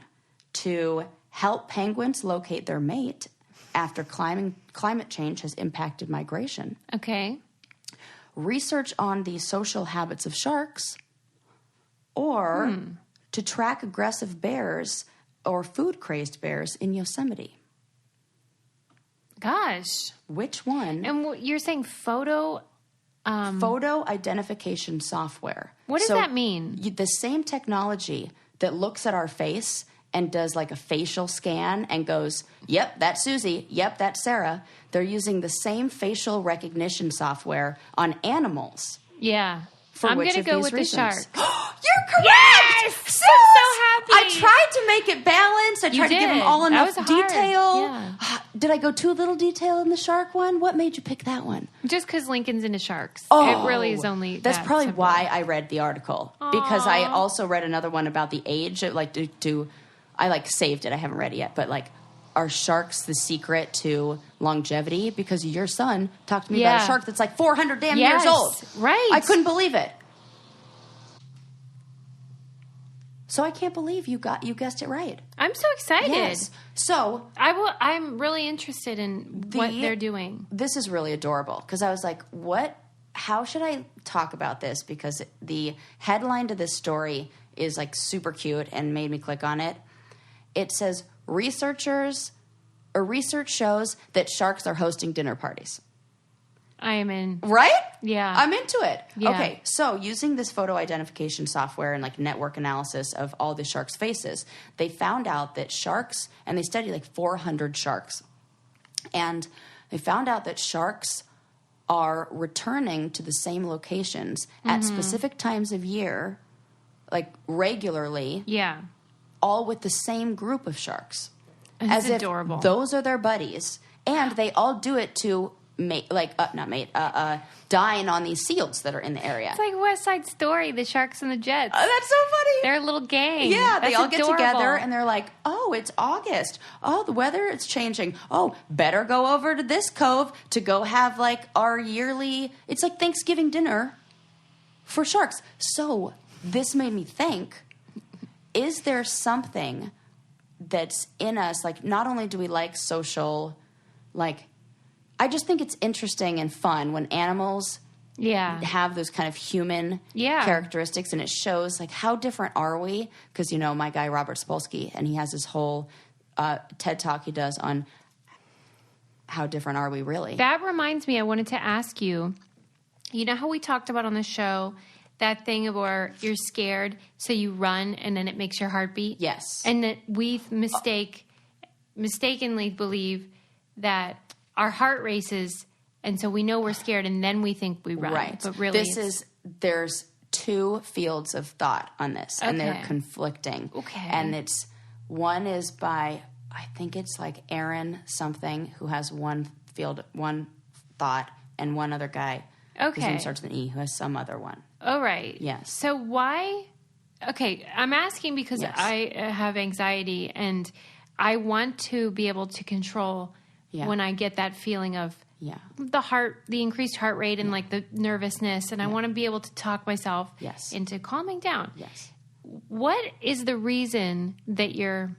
to help penguins locate their mate after climate change has impacted migration. Okay. Research on the social habits of sharks. Or to track aggressive bears or food-crazed bears in Yosemite. Gosh. Which one? And you're saying photo identification software. What does that mean? The same technology that looks at our face and does like a facial scan and goes, "Yep, that's Susie. Yep, that's Sarah." They're using the same facial recognition software on animals. Yeah. I'm going to go with the shark. You're correct! Yes! I'm so happy. I tried to make it balanced. I tried to give them all enough detail. Yeah. Did I go too little detail in the shark one? What made you pick that one? Just because Lincoln's into sharks. Oh, it really is only that's probably simple. why I read the article. Aww. Because I also read another one about the age. I saved it. I haven't read it yet. But are sharks the secret to longevity? Because your son talked to me about a shark that's 400 damn years old. Right. I couldn't believe it. So I can't believe you guessed it right. I'm so excited. Yes. So I'm really interested in what they're doing. This is really adorable because I was like, what? How should I talk about this? Because the headline to this story is super cute and made me click on it. It says, research shows that sharks are hosting dinner parties. I am in. Right? Yeah. I'm into it. Yeah. Okay, so using this photo identification software and network analysis of all the sharks' faces, they found out that sharks, and they studied 400 sharks, and they found out that sharks are returning to the same locations at specific times of year, regularly. Yeah. All with the same group of sharks. That's as adorable. If those are their buddies. And they all do it to dine on these seals that are in the area. It's like West Side Story, the Sharks and the Jets. Oh, that's so funny. They're a little gang. Yeah, they all adorable. get together and they're like, "Oh, it's August. Oh, the weather is changing. Oh, better go over to this cove to go have our yearly." It's like Thanksgiving dinner for sharks. So this made me think: is there something that's in us? Not only do we like social, I just think it's interesting and fun when animals have those kind of human characteristics, and it shows like how different are we? Because my guy Robert Sapolsky, and he has this whole TED Talk he does on how different are we really. That reminds me, I wanted to ask you. You know how we talked about on the show that thing where you're scared, so you run, and then it makes your heart beat? Yes. And that we mistakenly believe that our heart races, and so we know we're scared, and then we think we run. Right. But really, there's two fields of thought on this, and they're conflicting. Okay. And one is by, I think it's like Aaron something, who has one thought, and one other guy whose name starts with an E, who has some other one. Oh, right. Yes. So why... Okay, I'm asking because I have anxiety, and I want to be able to control when I get that feeling of the increased heart rate and like the nervousness, and I want to be able to talk myself into calming down. Yes. What is the reason that your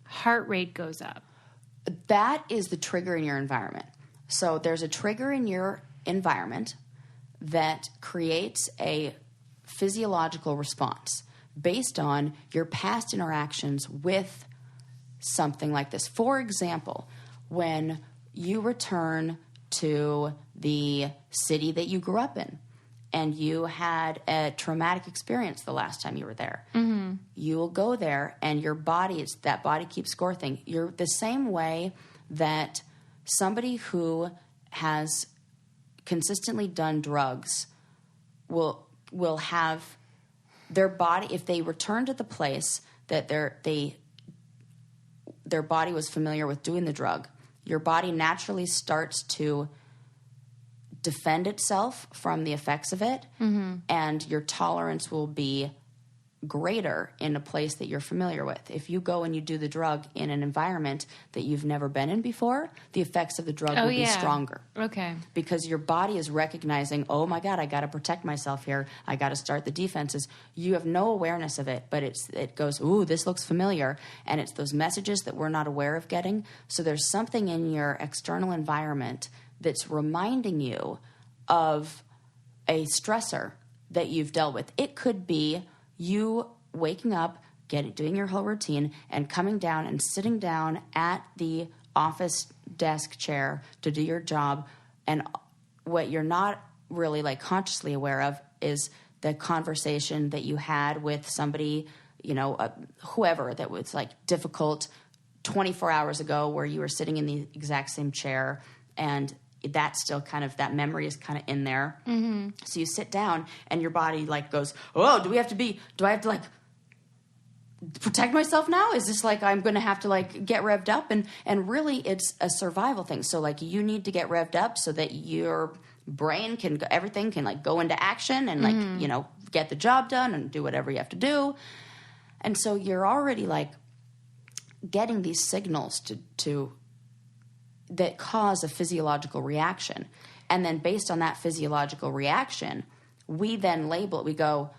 heart rate goes up? That is the trigger in your environment. So there's a trigger in your environment that creates a physiological response based on your past interactions with something like this. For example, when you return to the city that you grew up in and you had a traumatic experience the last time you were there, you will go there and your body, that body keeps score thing. You're the same way that somebody who has consistently done drugs will have their body, if they return to the place that their body was familiar with doing the drug, your body naturally starts to defend itself from the effects of it, and your tolerance will be greater in a place that you're familiar with. If you go and you do the drug in an environment that you've never been in before, the effects of the drug will be stronger. Okay. Because your body is recognizing, oh my God, I got to protect myself here. I got to start the defenses. You have no awareness of it, but it goes, ooh, this looks familiar. And it's those messages that we're not aware of getting. So there's something in your external environment that's reminding you of a stressor that you've dealt with. It could be you waking up, doing your whole routine, and coming down and sitting down at the office desk chair to do your job. And what you're not really like consciously aware of is the conversation that you had with somebody, whoever, that was like difficult 24 hours ago, where you were sitting in the exact same chair, and that's still kind of, that memory is kind of in there. So you sit down and your body like goes, oh, do I have to like protect myself now? Is this like, I'm going to have to like get revved up? And really it's a survival thing. So like you need to get revved up so that your brain everything can like go into action and like, get the job done and do whatever you have to do. And so you're already like getting these signals to that cause a physiological reaction. And then based on that physiological reaction, we then label it. We go,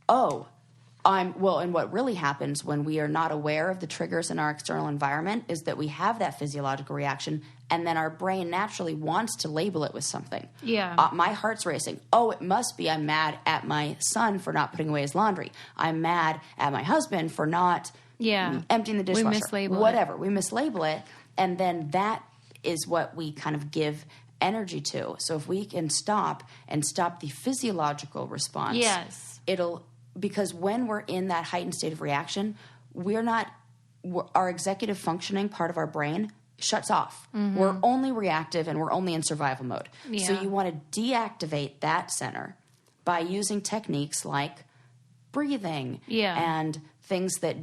and what really happens when we are not aware of the triggers in our external environment is that we have that physiological reaction, and then our brain naturally wants to label it with something. Yeah. My heart's racing. Oh, it must be I'm mad at my son for not putting away his laundry. I'm mad at my husband for not emptying the dishwasher. We mislabel Whatever. We mislabel it. And then that is what we kind of give energy to. So if we can stop the physiological response, because when we're in that heightened state of reaction, our executive functioning part of our brain shuts off. We're only reactive and we're only in survival mode. Yeah. So you want to deactivate that center by using techniques like breathing and things that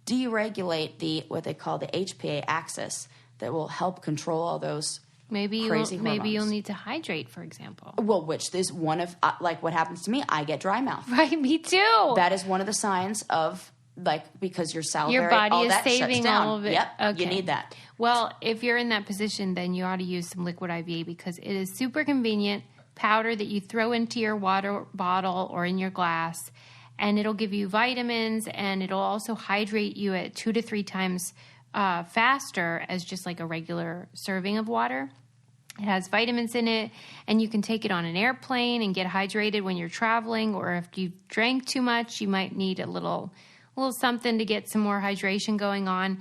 deregulate what they call the HPA axis, that will help control all those crazy hormones. Maybe you'll need to hydrate, for example. Well, which is one of, like what happens to me, I get dry mouth. Right, me too. That is one of the signs of, like, because your salivary, your body all is that saving shuts down. all of it. Yep, okay. You need that. Well, if you're in that position, then you ought to use some liquid IV, because it is super convenient powder that you throw into your water bottle or in your glass, and it'll give you vitamins, and it'll also hydrate you at 2 to 3 times faster as just like a regular serving of water. It has vitamins in it, and you can take it on an airplane and get hydrated when you're traveling, or if you drank too much, you might need a little something to get some more hydration going on.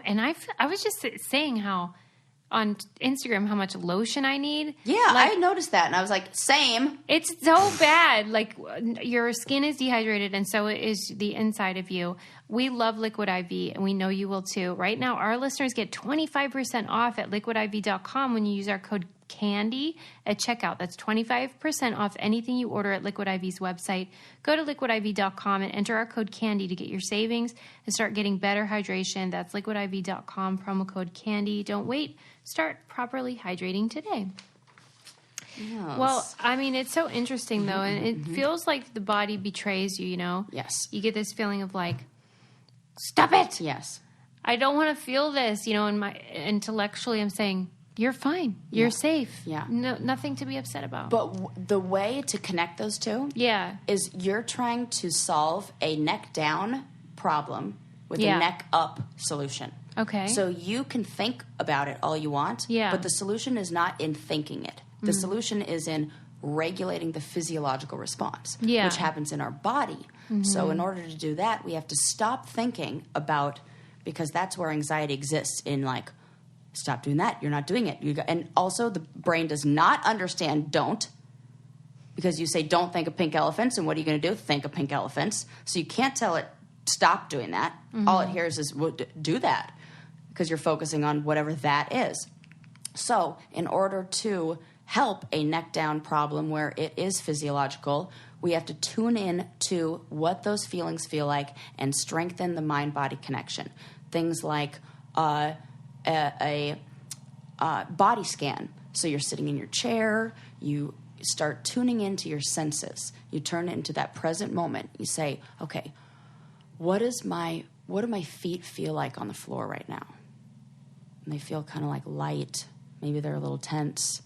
And I was just saying how on Instagram how much lotion I need. Yeah, I noticed that, and I was like, same. It's so bad. Like, your skin is dehydrated, and so is the inside of you. We love Liquid IV, and we know you will too. Right now, our listeners get 25% off at liquidiv.com when you use our code CANDY at checkout. That's 25% off anything you order at Liquid IV's website. Go to liquidiv.com and enter our code CANDY to get your savings and start getting better hydration. That's liquidiv.com, promo code CANDY. Don't wait. Start properly hydrating today. Yes. Well, I mean, it's so interesting, though, and it feels like the body betrays you, you know? Yes. You get this feeling of like, stop it! Yes. I don't want to feel this, you know, and intellectually I'm saying, you're fine. You're safe. Yeah. No, nothing to be upset about. But the way to connect those two is you're trying to solve a neck down problem with a neck up solution. Okay. So you can think about it all you want, but the solution is not in thinking it. The solution is in regulating the physiological response, which happens in our body. Mm-hmm. So in order to do that, we have to stop thinking about, because that's where anxiety exists in like, stop doing that. You're not doing it. And also the brain does not understand don't, because you say don't think of pink elephants, and what are you going to do? Think of pink elephants. So you can't tell it stop doing that. Mm-hmm. All it hears is do that, because you're focusing on whatever that is. So in order to help a neck down problem where it is physiological, we have to tune in to what those feelings feel like and strengthen the mind-body connection. Things like a body scan. So you're sitting in your chair, you start tuning into your senses. You turn it into that present moment. You say, okay, what do my feet feel like on the floor right now? And they feel kind of like light. Maybe they're a little tense.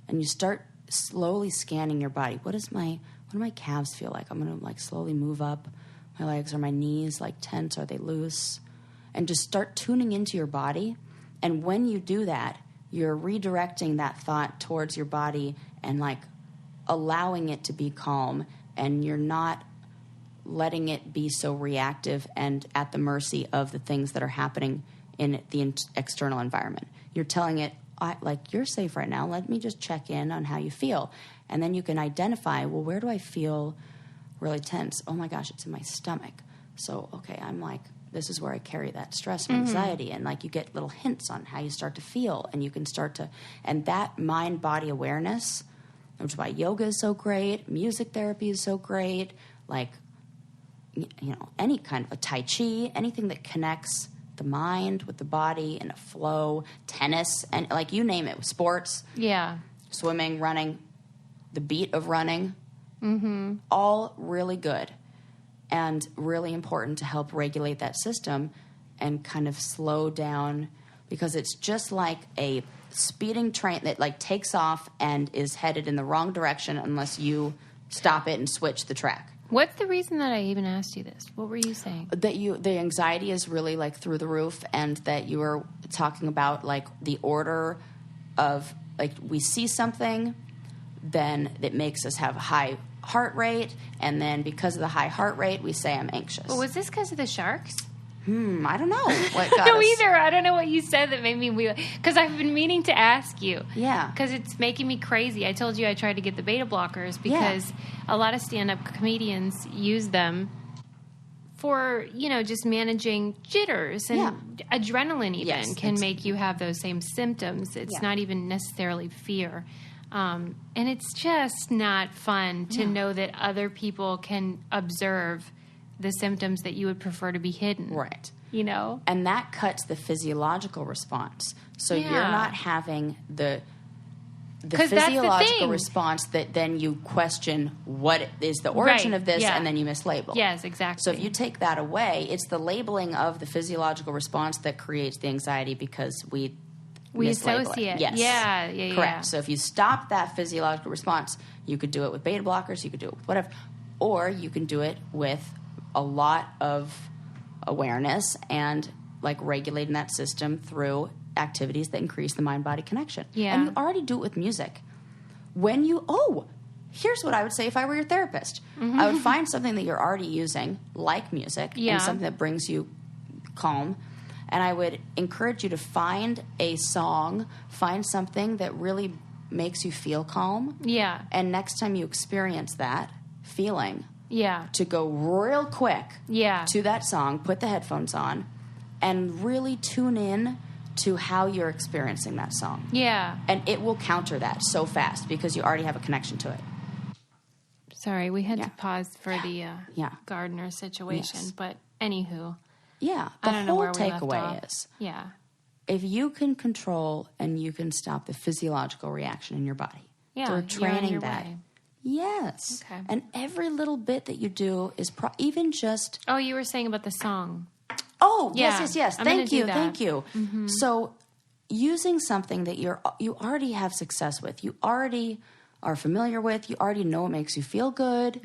And you start slowly scanning your body. What do my calves feel like? I'm going to like slowly move up my legs. Are my knees like tense? Are they loose? And just start tuning into your body. And when you do that, you're redirecting that thought towards your body and like allowing it to be calm, and you're not letting it be so reactive and at the mercy of the things that are happening in the external environment. You're telling it, you're safe right now. Let me just check in on how you feel. And then you can identify, well, where do I feel really tense? Oh my gosh, it's in my stomach. So, okay, I'm like, this is where I carry that stress and anxiety. And like you get little hints on how you start to feel, and you can start to, and that mind-body awareness, which is why yoga is so great, music therapy is so great, like, you know, any kind of a Tai Chi, anything that connects the mind with the body in a flow, tennis, and like you name it, sports, swimming, running, the beat of running, all really good and really important to help regulate that system and kind of slow down, because it's just like a speeding train that like takes off and is headed in the wrong direction unless you stop it and switch the track. What's the reason that I even asked you this? What were you saying? That the anxiety is really like through the roof, and that you were talking about like the order of like we see something, then it makes us have a high heart rate, and then because of the high heart rate, we say I'm anxious. Well, was this because of the sharks? I don't know. What got no, either. I don't know what you said that made me weird. Because I've been meaning to ask you. Yeah. Because it's making me crazy. I told you I tried to get the beta blockers because a lot of stand-up comedians use them for, you know, just managing jitters and adrenaline even can make you have those same symptoms. It's not even necessarily fear. And it's just not fun to know that other people can observe the symptoms that you would prefer to be hidden. Right. You know? And that cuts the physiological response. So you're not having the physiological response that then you question what is the origin of this, and then you mislabel. Yes, exactly. So if you take that away, it's the labeling of the physiological response that creates the anxiety, because we associate. Yes. Yeah. Correct. So if you stop that physiological response, you could do it with beta blockers, you could do it with whatever, or you can do it with a lot of awareness and like regulating that system through activities that increase the mind-body connection. Yeah. And you already do it with music. When you, here's what I would say if I were your therapist. I would find something that you're already using, like music, and something that brings you calm. And I would encourage you to find a song, find something that really makes you feel calm. Yeah. And next time you experience that feeling, to go real quick to that song, put the headphones on, and really tune in to how you're experiencing that song. Yeah. And it will counter that so fast because you already have a connection to it. Sorry, we had to pause for the gardener situation. Yes. But anywho. Yeah. I don't know where we takeaway is if you can control and you can stop the physiological reaction in your body through training that. Way. Yes. Okay. And every little bit that you do is even just... Oh, you were saying about the song. Oh, yes. Thank you. Mm-hmm. So using something that you already have success with, you already are familiar with, you already know it makes you feel good,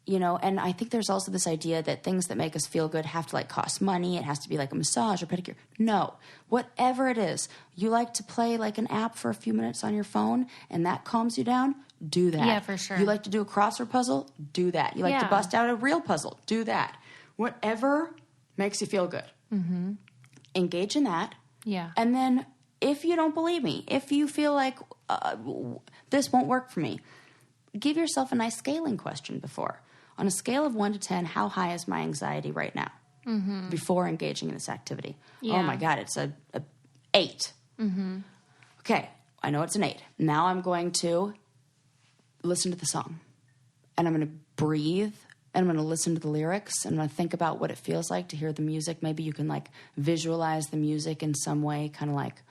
you know, and I think there's also this idea that things that make us feel good have to like cost money. It has to be like a massage or pedicure. No, whatever it is, you like to play like an app for a few minutes on your phone and that calms you down, do that. Yeah, for sure. You like to do a crossword puzzle, do that. You like to bust out a real puzzle, do that. Whatever makes you feel good. Mm-hmm. Engage in that. Yeah. And then if you don't believe me, if you feel like this won't work for me, give yourself a nice scaling question before. On a scale of 1 to 10, how high is my anxiety right now before engaging in this activity? Yeah. Oh, my God, it's a 8. Mm-hmm. Okay, I know it's an 8. Now I'm going to listen to the song. And I'm going to breathe. And I'm going to listen to the lyrics. And I'm going to think about what it feels like to hear the music. Maybe you can, like, visualize the music in some way, kind of like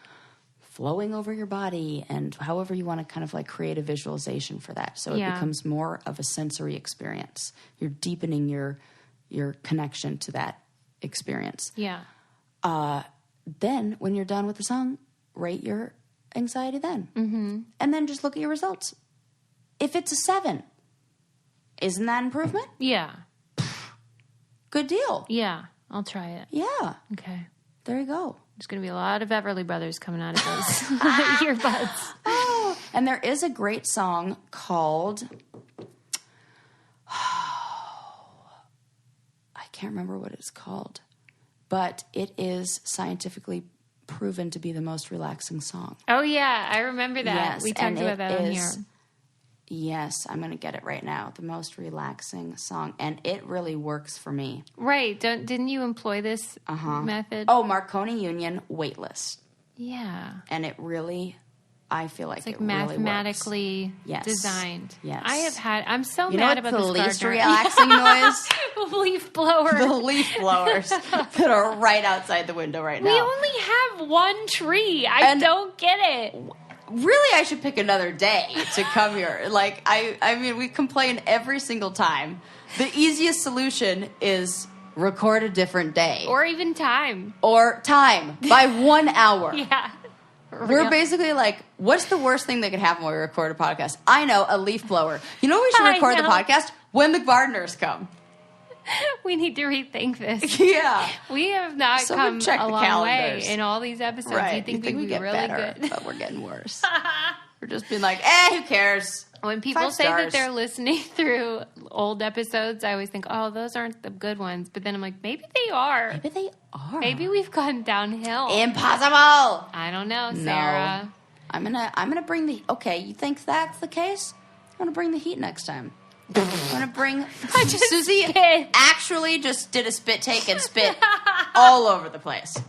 flowing over your body, and however you want to kind of like create a visualization for that. So it becomes more of a sensory experience. You're deepening your connection to that experience. Yeah. Then when you're done with the song, rate your anxiety then. Mm-hmm. And then just look at your results. If it's a 7, isn't that improvement? Yeah. Good deal. Yeah. I'll try it. Yeah. Okay. There you go. There's going to be a lot of Everly Brothers coming out of those earbuds. Oh, and there is a great song called... I can't remember what it's called. But it is scientifically proven to be the most relaxing song. Oh, yeah. I remember that. Yes, we talked about that on here. Yes, I'm going to get it right now. The most relaxing song. And it really works for me. Right. Didn't you employ this method? Oh, Marconi Union waitlist. Yeah. And it really, I feel like, it's like it mathematically really designed. Yes. I'm so mad about this the least gardener. relaxing noise? Leaf blower. The leaf blowers that are right outside the window right now. We only have one tree. I don't get it. Really, I should pick another day to come here. Like, I mean, we complain every single time. The easiest solution is record a different day. Or even time. Or time. By 1 hour. Yeah. We're basically like, what's the worst thing that could happen when we record a podcast? I know, a leaf blower. You know when we should record the podcast? When the gardeners come. We need to rethink this. Yeah. We have not come a long way in all these episodes. Right. You think we'd be get really better, good? But we're getting worse. We're just being like, who cares? When people say that they're listening through old episodes, I always think, oh, those aren't the good ones. But then I'm like, maybe they are. Maybe they are. Maybe we've gone downhill. Impossible. I don't know, Sarah. No. I'm gonna bring the... Okay, you think that's the case? I'm gonna bring the heat next time. I'm gonna bring... Susie actually just did a spit take and spit all over the place.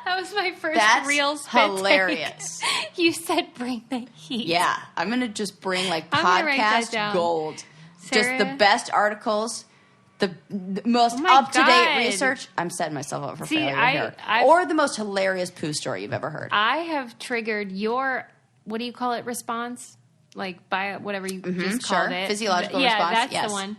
That was my first real spit hilarious. Take. You said bring the heat. Yeah, I'm gonna just bring like podcast gold. Sarah? Just the best articles, the most up-to-date research. I'm setting myself up for failure here. Or the most hilarious poo story you've ever heard. I have triggered your, what do you call it, response? Like bio, whatever you just called it. Physiological response. Yeah, that's the one.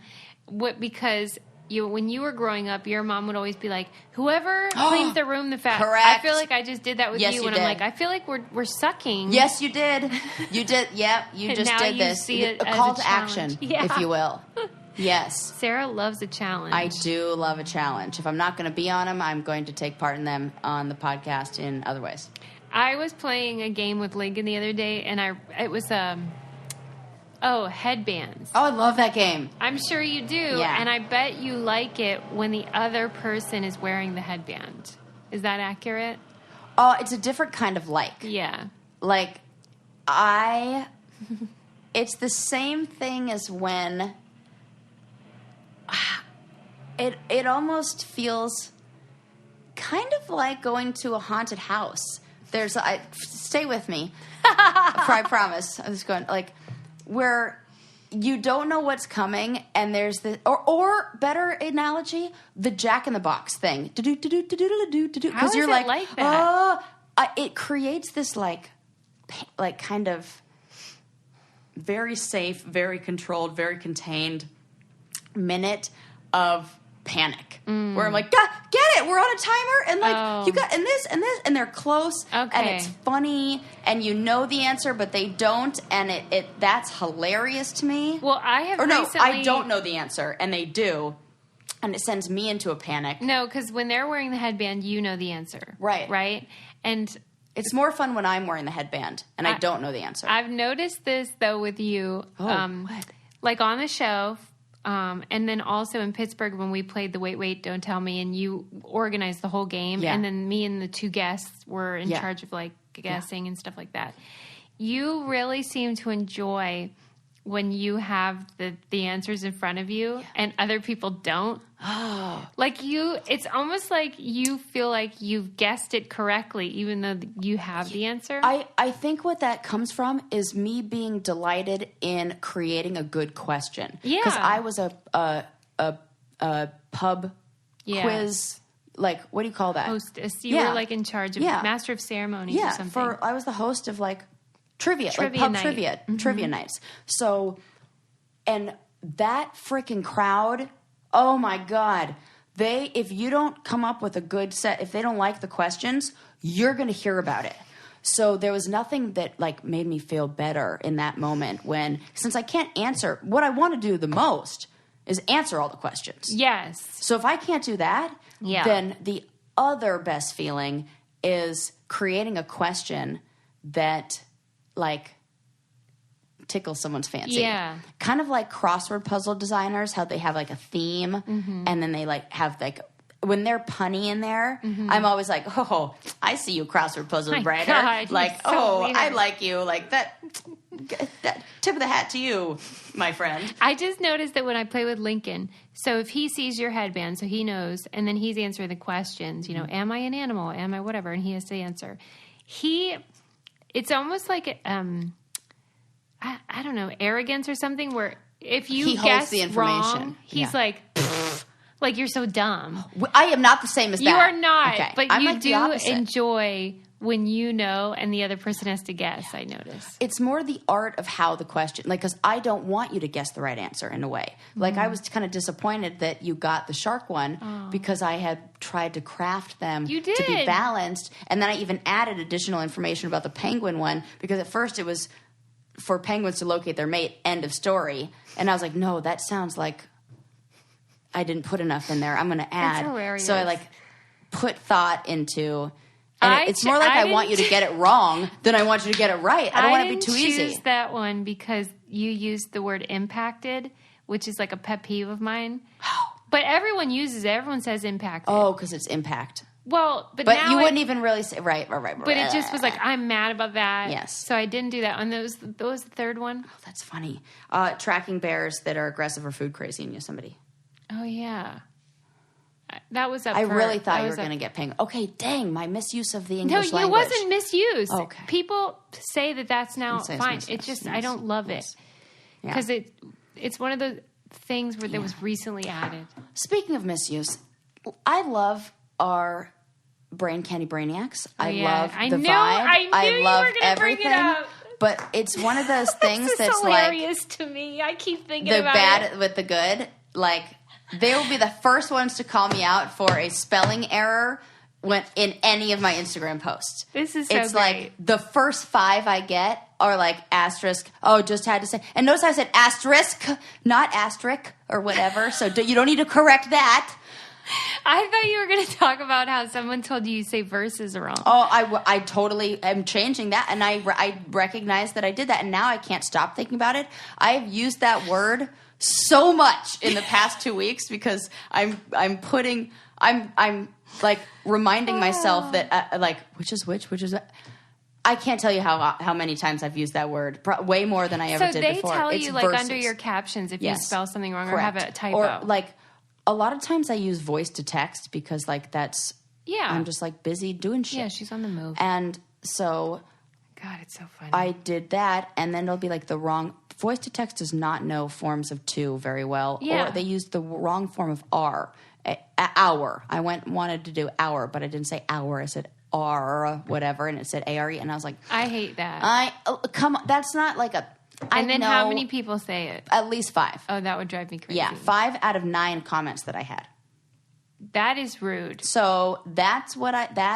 Because when you were growing up, your mom would always be like, whoever cleans the room the fastest. Correct. I feel like I just did that with you. And I'm like, I feel like we're sucking. Yes, you did. You did. Yeah, you just did this. See it a call to action, if you will. Yes. Sarah loves a challenge. I do love a challenge. If I'm not going to be on them, I'm going to take part in them on the podcast in other ways. I was playing a game with Lincoln the other day, and it was headbands. Oh, I love that game. I'm sure you do. Yeah. And I bet you like it when the other person is wearing the headband. Is that accurate? Oh, it's a different kind of like. Yeah. Like, it's the same thing as when it almost feels kind of like going to a haunted house. Stay with me, I promise. I was going like where you don't know what's coming, and there's the or better analogy, the Jack in the Box thing. Because you're like that? It creates this like kind of very safe, very controlled, very contained minute of panic where I'm like, God, get it, we're on a timer, and like you got and this, and they're close, and it's funny, and you know the answer, but they don't, and it that's hilarious to me. Well, I don't know the answer, and they do, and it sends me into a panic. No, because when they're wearing the headband, you know the answer, right, and it's more fun when I'm wearing the headband and I don't know the answer. I've noticed this though with you, what? Like on the show. And then also in Pittsburgh when we played the Wait, Don't Tell Me, and you organized the whole game, and then me and the two guests were in charge of like guessing and stuff like that. You really seem to enjoy when you have the answers in front of you and other people don't. Oh. Like it's almost like you feel like you've guessed it correctly, even though you have the answer. I think what that comes from is me being delighted in creating a good question. Yeah. Because I was a pub quiz, like, what do you call that? Hostess. You were like in charge of master of ceremonies or something. I was the host of like trivia like pub night. Trivia nights. So, and that freaking crowd, oh my God. If you don't come up with a good set, if they don't like the questions, you're going to hear about it. So there was nothing that like made me feel better in that moment since I can't answer, what I want to do the most is answer all the questions. Yes. So if I can't do that, then the other best feeling is creating a question that like tickle someone's fancy. Yeah. Kind of like crossword puzzle designers, how they have like a theme and then they like have like when they're punny in there, I'm always like, oh, I see you crossword puzzle writer. God, like, so weird. I like you. Like that tip of the hat to you, my friend. I just noticed that when I play with Lincoln, so if he sees your headband, so he knows, and then he's answering the questions, you know, am I an animal? Am I whatever? And he has to answer. It's almost like, I don't know, arrogance or something where if you guess the information wrong, he's like you're so dumb. I am not the same as that. You are not, okay. but I'm you like do enjoy when you know and the other person has to guess, I notice. It's more the art of how the question, like, because I don't want you to guess the right answer in a way. Like, I was kind of disappointed that you got the shark one because I had tried to craft them to be balanced. And then I even added additional information about the penguin one because at first it was for penguins to locate their mate, end of story. And I was like, no, that sounds like I didn't put enough in there. I'm going to add. That's hilarious. So I like put thought into... And it's more like I want you to get it wrong than I want you to get it right. I don't want it to be too easy. I didn't choose that one because you used the word impacted, which is like a pet peeve of mine. But everyone uses it. Everyone says impacted. Oh, because it's impact. Well, but now you wouldn't even really say right. But it just was like I'm mad about that. Yes. So I didn't do that. And those the third one. Oh, that's funny. Tracking bears that are aggressive or food crazy in Yosemite. Oh yeah. That was up. I really thought you were going to get penguin. Okay, dang, my misuse of the English language. No, it wasn't misuse. Okay. People say that's now fine. It's just I don't love it because it's one of the things that was recently added. Speaking of misuse, I love our brain candy brainiacs. I love the vibe. I love everything. Bring it up. But it's one of those things that's hilarious to me. I keep thinking about the bad with the good, like. They will be the first ones to call me out for a spelling error when in any of my Instagram posts. This is so it's great. Like the first 5 I get are like asterisk. Oh, just had to say. And notice I said asterisk, not asterisk or whatever. So you don't need to correct that. I thought you were going to talk about how someone told you say verses wrong. Oh, I totally am changing that, and I recognize that I did that, and now I can't stop thinking about it. I've used that word so much in the past 2 weeks because I'm like reminding myself that like which is which is. I can't tell you how many times I've used that word. Way more than I ever did before. So they tell it's you like verses. Under your captions if you spell something wrong Correct. or have a typo. Or like a lot of times I use voice to text because like that's I'm just like busy doing shit. Yeah, she's on the move. And so God, it's so funny. I did that, and then it'll be like the wrong voice to text does not know forms of to very well. Yeah. Or they used the wrong form of r. Hour. I wanted to do hour, but I didn't say hour. I said R whatever, and it said ARE, and I was like, I hate that. Come on, that's not like a. And then how many people say it? At least 5. Oh, that would drive me crazy. Yeah, 5 out of 9 comments that I had. That is rude. So that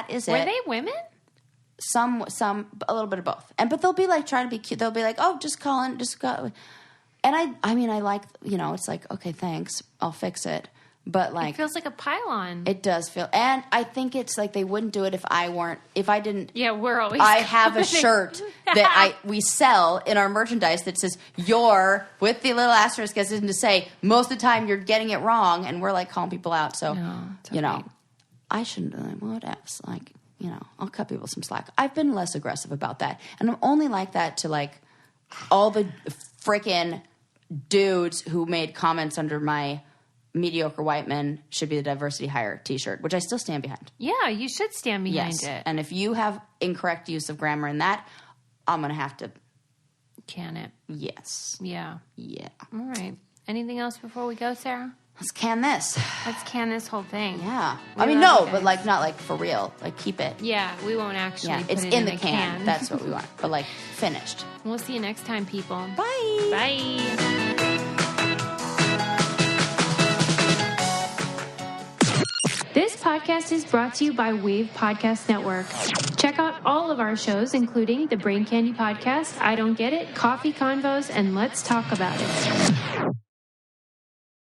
is it. Were they women? Some, a little bit of both. But they'll be like trying to be cute. They'll be like, oh, just go. And I mean, I like, it's like, okay, thanks, I'll fix it. But like, it feels like a pylon. It does feel, and I think it's like they wouldn't do it if I didn't. Yeah, we're always. I have a shirt that we sell in our merchandise that says "your" with the little asterisk as in to say most of the time you're getting it wrong, and we're like calling people out. So I shouldn't. What else? Like I'll cut people some slack. I've been less aggressive about that, and I'm only like that to like all the freaking dudes who made comments under my mediocre white men should be the diversity hire t-shirt, which I still stand behind. Yeah, you should stand behind it. And if you have incorrect use of grammar in that, I'm going to have to can it. Yes. Yeah. Yeah. All right. Anything else before we go, Sarah? Let's can this. Let's can this whole thing. Yeah. But like not like for real. Like keep it. Yeah, we won't actually put it's it in the can. That's what we want. But like finished. We'll see you next time, people. Bye. Bye. This podcast is brought to you by Wave Podcast Network. Check out all of our shows, including the Brain Candy Podcast, I Don't Get It, Coffee Convos, and Let's Talk About It.